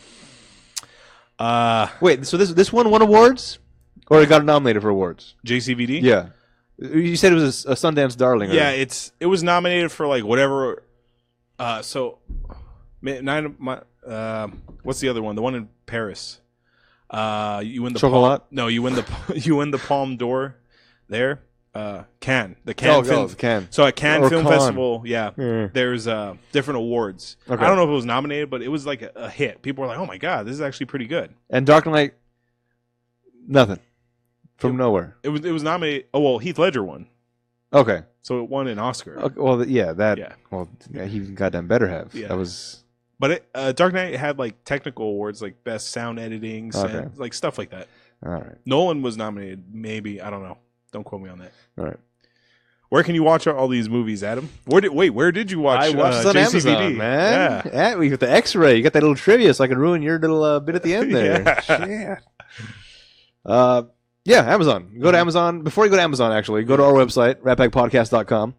Wait, so this one won awards? Or it got nominated for awards? Jcvd? Yeah. You said it was a Sundance darling. Yeah, it was nominated for like whatever. What's the other one? The one in Paris. You win the Chocolat? you win the Palme d'Or there. Cannes. The Cannes Film. Cannes. So at Cannes Film Cannes. Festival, there's different awards. Okay. I don't know if it was nominated, but it was like a hit. People were like, "Oh my god, this is actually pretty good." And Dark Knight, nothing. From nowhere. It was nominated. Oh well, Heath Ledger won. Okay. So it won an Oscar. Okay, well, yeah, that. Yeah. Well, yeah, he goddamn better have. Yeah. That was. But Dark Knight had like technical awards, like best sound editing, and like stuff like that. All right. Nolan was nominated, maybe. I don't know. Don't quote me on that. All right. Where can you watch all these movies, Adam? Where did you watch? I watched it on Jcvd? Amazon, man. Yeah, we got the X-ray. You got that little trivia, so I can ruin your little bit at the end there. Shit. Yeah, Amazon. Go to Amazon. Before you go to Amazon, actually, go to our website, ratpackpodcast.com.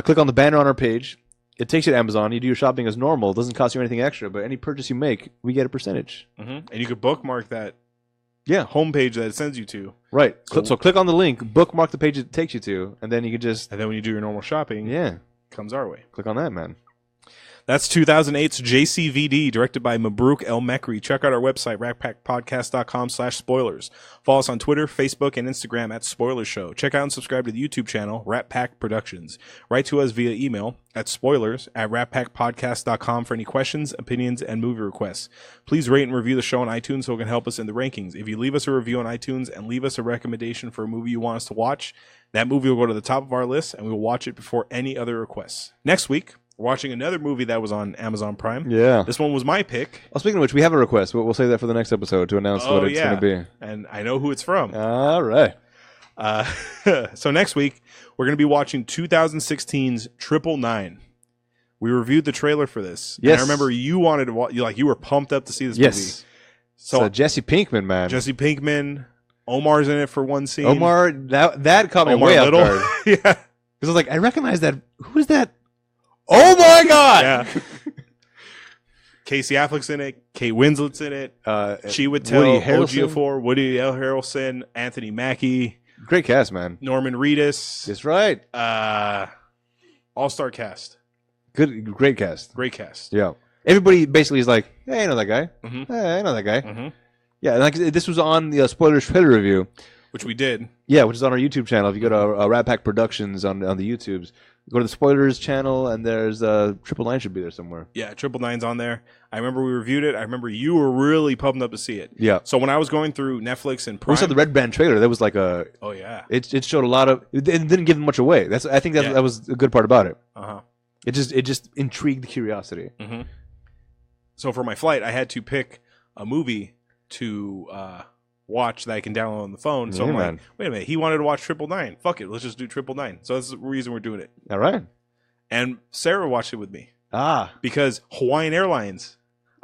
Click on the banner on our page. It takes you to Amazon. You do your shopping as normal. It doesn't cost you anything extra, but any purchase you make, we get a percentage. Mm-hmm. And you could bookmark that homepage that it sends you to. Right. So click on the link, bookmark the page it takes you to, and then you can just... And then when you do your normal shopping, it comes our way. Click on that, man. That's 2008's Jcvd, directed by Mabrouk El Mekri. Check out our website, ratpackpodcast.com/spoilers. Follow us on Twitter, Facebook, and Instagram at Spoilers Show. Check out and subscribe to the YouTube channel, Rat Pack Productions. Write to us via email at spoilers@ratpackpodcast.com for any questions, opinions, and movie requests. Please rate and review the show on iTunes so it can help us in the rankings. If you leave us a review on iTunes and leave us a recommendation for a movie you want us to watch, that movie will go to the top of our list, and we will watch it before any other requests. Next week, we're watching another movie that was on Amazon Prime. Yeah. This one was my pick. Well, speaking of which, we have a request. We'll save that for the next episode to announce what it's going to be. And I know who it's from. All right. So next week, we're going to be watching 2016's 999. We reviewed the trailer for this. Yes. And I remember you wanted to watch. You were pumped up to see this movie. So Jesse Pinkman, man. Jesse Pinkman. Omar's in it for one scene. Omar, that caught me Omar way Little. off guard. Yeah. Because I was like, I recognize that. Who's that? Oh my God! Yeah. Casey Affleck's in it. Kate Winslet's in it. She would tell. Woody Harrelson. Ejiofor, Woody L. Harrelson, Anthony Mackie, Great cast, man. Norman Reedus. That's right. All-star cast. Great cast. Great cast. Yeah. Everybody basically is like, hey, I know that guy. Mm-hmm. Hey, I know that guy. Mm-hmm. Yeah, like this was on the Spoilers trailer review. Which we did. Yeah, which is on our YouTube channel. If you go to Rat Pack Productions on the YouTubes, go to the Spoilers channel, and there's 999 should be there somewhere. Yeah, 999's on there. I remember we reviewed it. I remember you were really pumped up to see it. Yeah. So when I was going through Netflix and Prime, We saw the Red Band trailer. That was like a... Oh, yeah. It showed a lot of... It didn't give much away. I think that was a good part about it. Uh-huh. It just intrigued curiosity. Mm-hmm. So for my flight, I had to pick a movie to watch that I can download on the phone. So I'm like, wait a minute, he wanted to watch 999. Fuck it, let's just do 999. So that's the reason we're doing it. All right. And Sarah watched it with me. Ah. Because Hawaiian Airlines,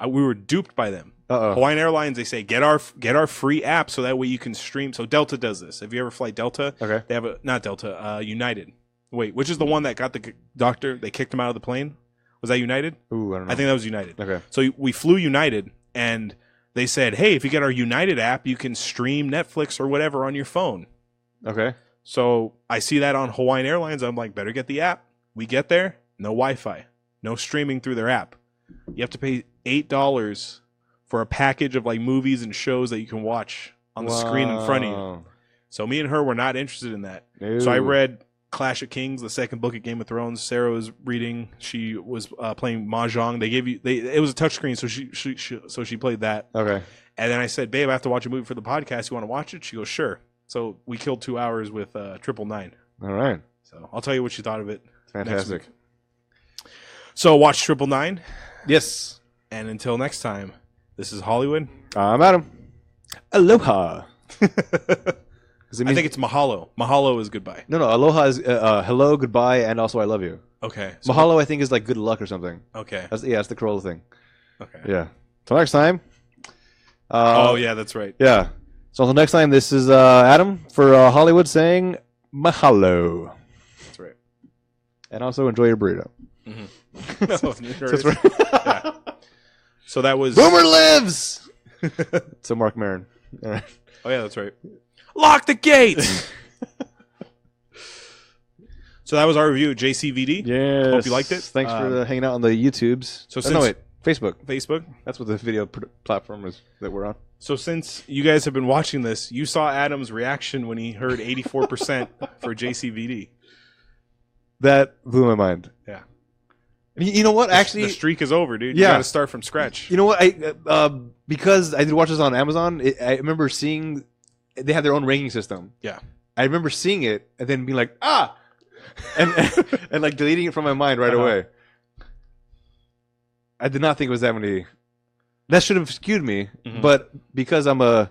we were duped by them. Hawaiian Airlines, they say get our free app so that way you can stream. So Delta does this. If you ever fly Delta, they have not Delta, United. Wait, which is the one that got the doctor? They kicked him out of the plane. Was that United? Ooh, I don't know. I think that was United. Okay. So we flew United, and they said, hey, if you get our United app, you can stream Netflix or whatever on your phone. Okay. So I see that on Hawaiian Airlines. I'm like, better get the app. We get there, no Wi-Fi, no streaming through their app. You have to pay $8 for a package of like movies and shows that you can watch on the screen in front of you. So me and her were not interested in that. Ew. So I read Clash of Kings, the second book of Game of Thrones. Sarah was reading. She was playing mahjong. It was a touchscreen, so she played that. Okay. And then I said, babe, I have to watch a movie for the podcast. You want to watch it? She goes, sure. So we killed 2 hours with 999. All right. So I'll tell you what she thought of it. Fantastic. So watch 999. Yes. And until next time, this is Hollywood. I'm Adam. Aloha. I think it's mahalo. Mahalo is goodbye. No. Aloha is hello, goodbye, and also I love you. Okay. So mahalo, I think, is like good luck or something. Okay. That's the Corolla thing. Okay. Yeah. Till next time. Yeah, that's right. Yeah. So until next time, this is Adam for Hollywood saying mahalo. That's right. And also enjoy your burrito. That's right. Yeah. So that was Boomer lives. So Mark Maron. All right. Oh yeah, that's right. Lock the gates. So that was our review of Jcvd. Yeah. Hope you liked it. Thanks for hanging out on the YouTubes. So Facebook. That's what the video platform is that we're on. So since you guys have been watching this, you saw Adam's reaction when he heard 84% for Jcvd. That blew my mind. Yeah. You know what? Actually, the streak is over, dude. Yeah. You got to start from scratch. You know what? Because I did watch this on Amazon, I remember seeing they have their own ranking system. Yeah. I remember seeing it and then being like, and like deleting it from my mind right away. I did not think it was that many. That should have skewed me, but because I'm a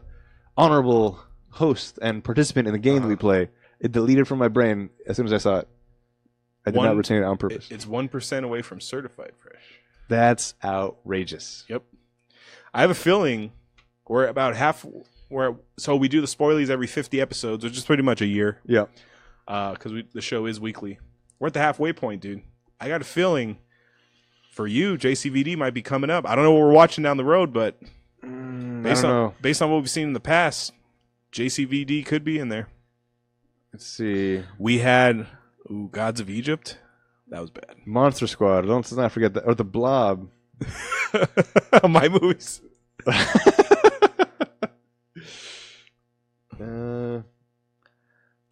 honorable host and participant in the game that we play, it deleted from my brain as soon as I saw it. I did not retain it on purpose. It's 1% away from certified fresh. That's outrageous. Yep. I have a feeling we're about half. So we do the spoilies every 50 episodes, which is pretty much a year. Yeah. Because the show is weekly. We're at the halfway point, dude. I got a feeling for you, Jcvd might be coming up. I don't know what we're watching down the road, but based on what we've seen in the past, Jcvd could be in there. Let's see. We had Gods of Egypt. That was bad. Monster Squad. Let's not forget that. Or The Blob. My movies.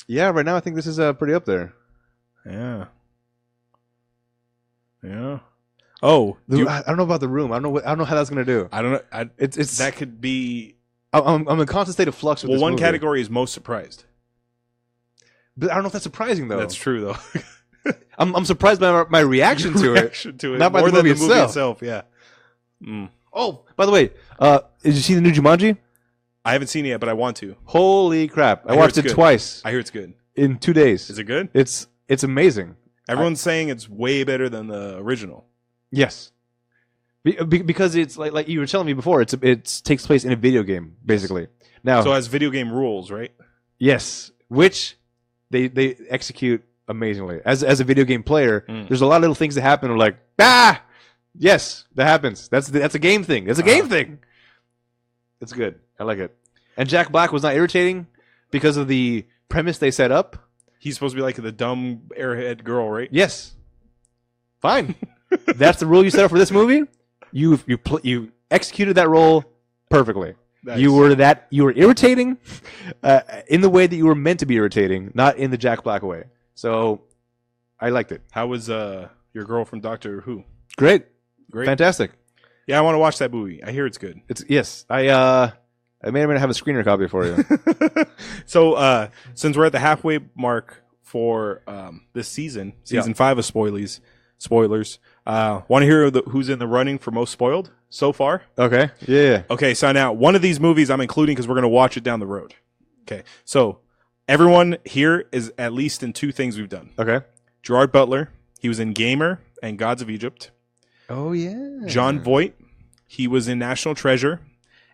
Yeah, right now I think this is pretty up there. Yeah. Yeah. Oh, I don't know about The Room. I don't know how that's gonna do. I don't know. It's that could be. I'm in a constant state of flux with this one movie. Category is most surprised. But I don't know if that's surprising though. That's true though. I'm surprised by my reaction to it. Not by more the than movie the movie itself. Yeah. Mm. Oh, by the way, did you see the new Jumanji? I haven't seen it yet, but I want to. Holy crap! I watched it twice. I hear it's good. In 2 days. Is it good? It's amazing. Everyone's saying it's way better than the original. Yes. Because it's like you were telling me before, it takes place in a video game, basically. Now, so it has video game rules, right? Yes, which they execute amazingly. As a video game player, there's a lot of little things that happen. Are like, yes, that happens. That's a game thing. It's a game thing. It's good. I like it. And Jack Black was not irritating because of the premise they set up. He's supposed to be like the dumb airhead girl, right? Yes. Fine. That's the rule you set up for this movie. You executed that role perfectly. Nice. You were irritating in the way that you were meant to be irritating, not in the Jack Black way. So I liked it. How was your girl from Doctor Who? Great. Fantastic. Yeah, I want to watch that movie. I hear it's good. Yes. I may or may not have a screener copy for you. So since we're at the halfway mark for this season 5 of spoilers, want to hear who's in the running for most spoiled so far? Okay. Yeah. Okay, so now one of these movies I'm including because we're going to watch it down the road. Okay, so everyone here is at least in 2 things we've done. Okay. Gerard Butler, he was in Gamer and Gods of Egypt. Oh, yeah. John Voight, he was in National Treasure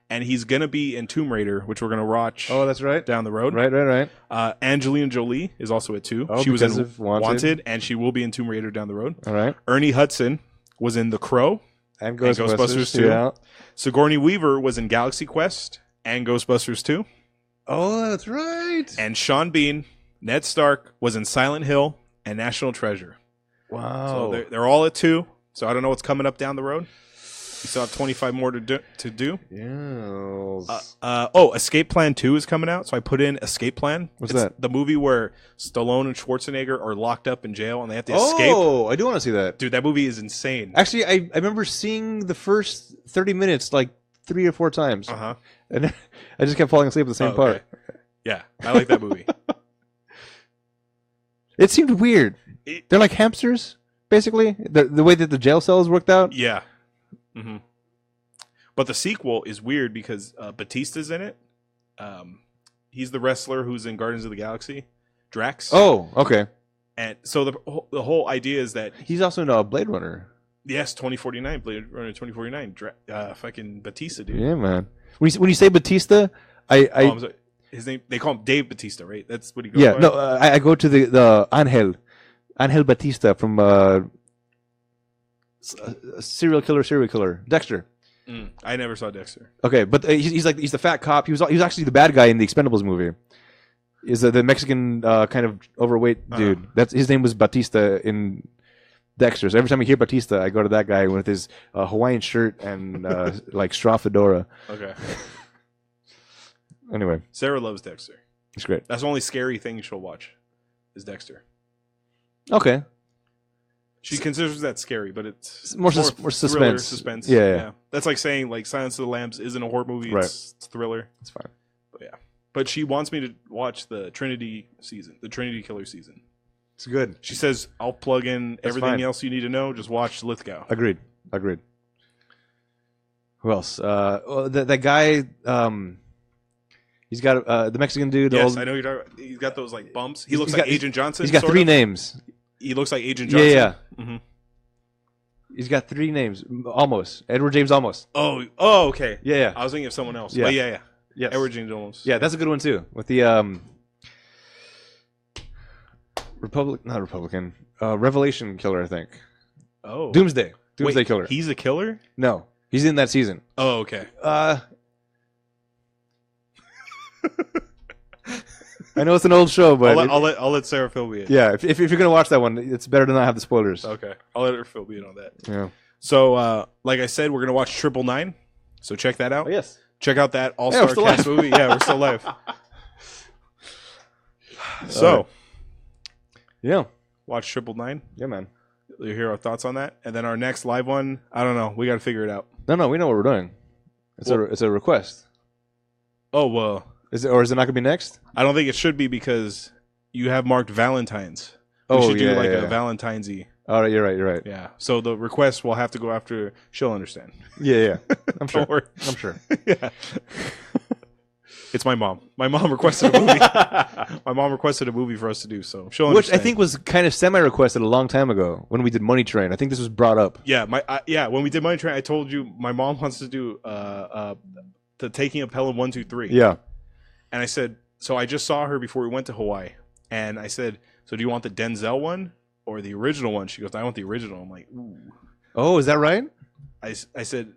and he's gonna be in Tomb Raider, which we're gonna watch. Oh, that's right. Down the road. Right. Angelina Jolie is also at 2. Oh, she was in because of Wanted. and she will be in Tomb Raider down the road. All right. Ernie Hudson was in The Crow And Ghostbusters 2. Yeah. Sigourney Weaver was in Galaxy Quest and Ghostbusters 2. Oh, that's right. And Sean Bean, Ned Stark, was in Silent Hill and National Treasure. Wow. So they're all at 2. So I don't know what's coming up down the road. We still have 25 more to do. Yes. Escape Plan 2 is coming out. So I put in Escape Plan. What's It's that? the movie where Stallone and Schwarzenegger are locked up in jail and they have to escape. Oh, I do want to see that. Dude, that movie is insane. Actually, I remember seeing the first 30 minutes like 3 or 4 times. Uh-huh. And I just kept falling asleep at the same part. Yeah, I like that movie. It seemed weird. They're like hamsters, basically. The way that the jail cells worked out. Yeah. Mm-hmm. But the sequel is weird because Batista's in it. He's the wrestler who's in Guardians of the Galaxy, Drax. Oh, okay. And so the whole idea is that He's also in Blade Runner. yes, 2049, Blade Runner 2049, fucking Batista, dude. Yeah, man. When you say Batista, I'm sorry. His name, they call him Dave Batista, right? That's what he goes by. No, I go to the Angel Batista from serial killer, Dexter. I never saw Dexter. Okay, but he's the fat cop. He was actually the bad guy in the Expendables movie. Is the Mexican kind of overweight dude? That's his name was Batista in Dexter. So every time I hear Batista, I go to that guy with his Hawaiian shirt and like straw fedora. Okay. Anyway, Sarah loves Dexter. it's great. That's the only scary thing she'll watch is Dexter. Okay, She considers that scary, but it's more thriller, suspense. suspense. Yeah. That's like saying like Silence of the Lambs isn't a horror movie. Right. It's thriller. It's fine. But yeah. But she wants me to watch the Trinity Killer season. It's good. She says I'll plug in everything fine. else you need to know. Just watch Lithgow. Agreed. Who else? That guy. He's got the Mexican dude. Yes, I know you're talking about. He's got those like bumps. He looks like Agent Johnson. He's got sort 3 of. names. He looks like Agent Johnson. Yeah. Mm-hmm. He's got 3 names. Almost. Edward James Almost. Oh, okay. Yeah. I was thinking of someone else. Yeah. But yeah. Yes. Edward James Olmos. Yeah, that's a good one too. With the Revelation Killer, I think. Oh. Doomsday Wait, Killer. He's a killer? No, he's in that season. Oh, okay. I know it's an old show, but I'll let Sarah fill me in. yeah, if you're gonna watch that one, it's better to not have the spoilers. Okay. I'll let her fill me in on that. Yeah. So, like I said, we're gonna watch 999. So check that out. Oh, yes. Check out that we're All-Star still Cast live. movie. Yeah, we're still live. So, Yeah. watch 999. Yeah, man. You'll hear our thoughts on that. And then our next live one, I don't know. We got to figure it out. No, we know what we're doing. It's a request. Oh, well. Is it not gonna be next? I don't think it should be because you have marked Valentine's. We Oh, should do yeah, like yeah. a Valentine's-y. All right, you're right. Yeah. So the request will have to go after. She'll understand. Yeah. I'm sure. Don't worry. I'm sure. Yeah. It's my mom. My mom requested a movie. My mom requested a movie for us to do, so she'll Which understand. I think was kind of semi-requested a long time ago when we did Money Train. I think this was brought up. Yeah, when we did Money Train, I told you my mom wants to do the Taking of Pelham 1, 2, 3. Yeah. And I said, so I just saw her before we went to Hawaii, and I said, so do you want the Denzel one or the original one? She goes, I want the original. I'm like, ooh. Oh, is that right? I said,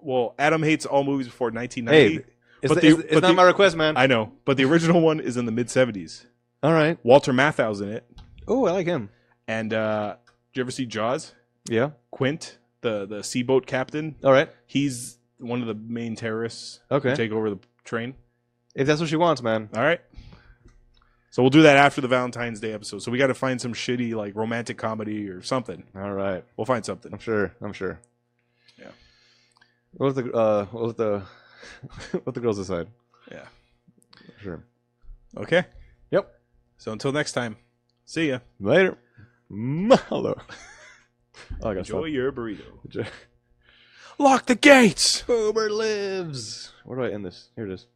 well, Adam hates all movies before 1990. Hey, it's not my request, man. I know, but the original one is in the mid-70s. All right. Walter Matthau's in it. Oh, I like him. And did you ever see Jaws? Yeah. Quint, the seaboat captain. All right. He's one of the main terrorists Okay. who take over the train. If that's what she wants, man. All right. So we'll do that after the Valentine's Day episode. So we got to find some shitty like romantic comedy or something. All right. We'll find something. I'm sure. Yeah. What let the girls decide. Yeah. Sure. Okay. Yep. So until next time, see ya. Later. Mahalo. Oh, I got Enjoy your burrito. Stop. Lock the gates. Boomer lives. Where do I end this? Here it is.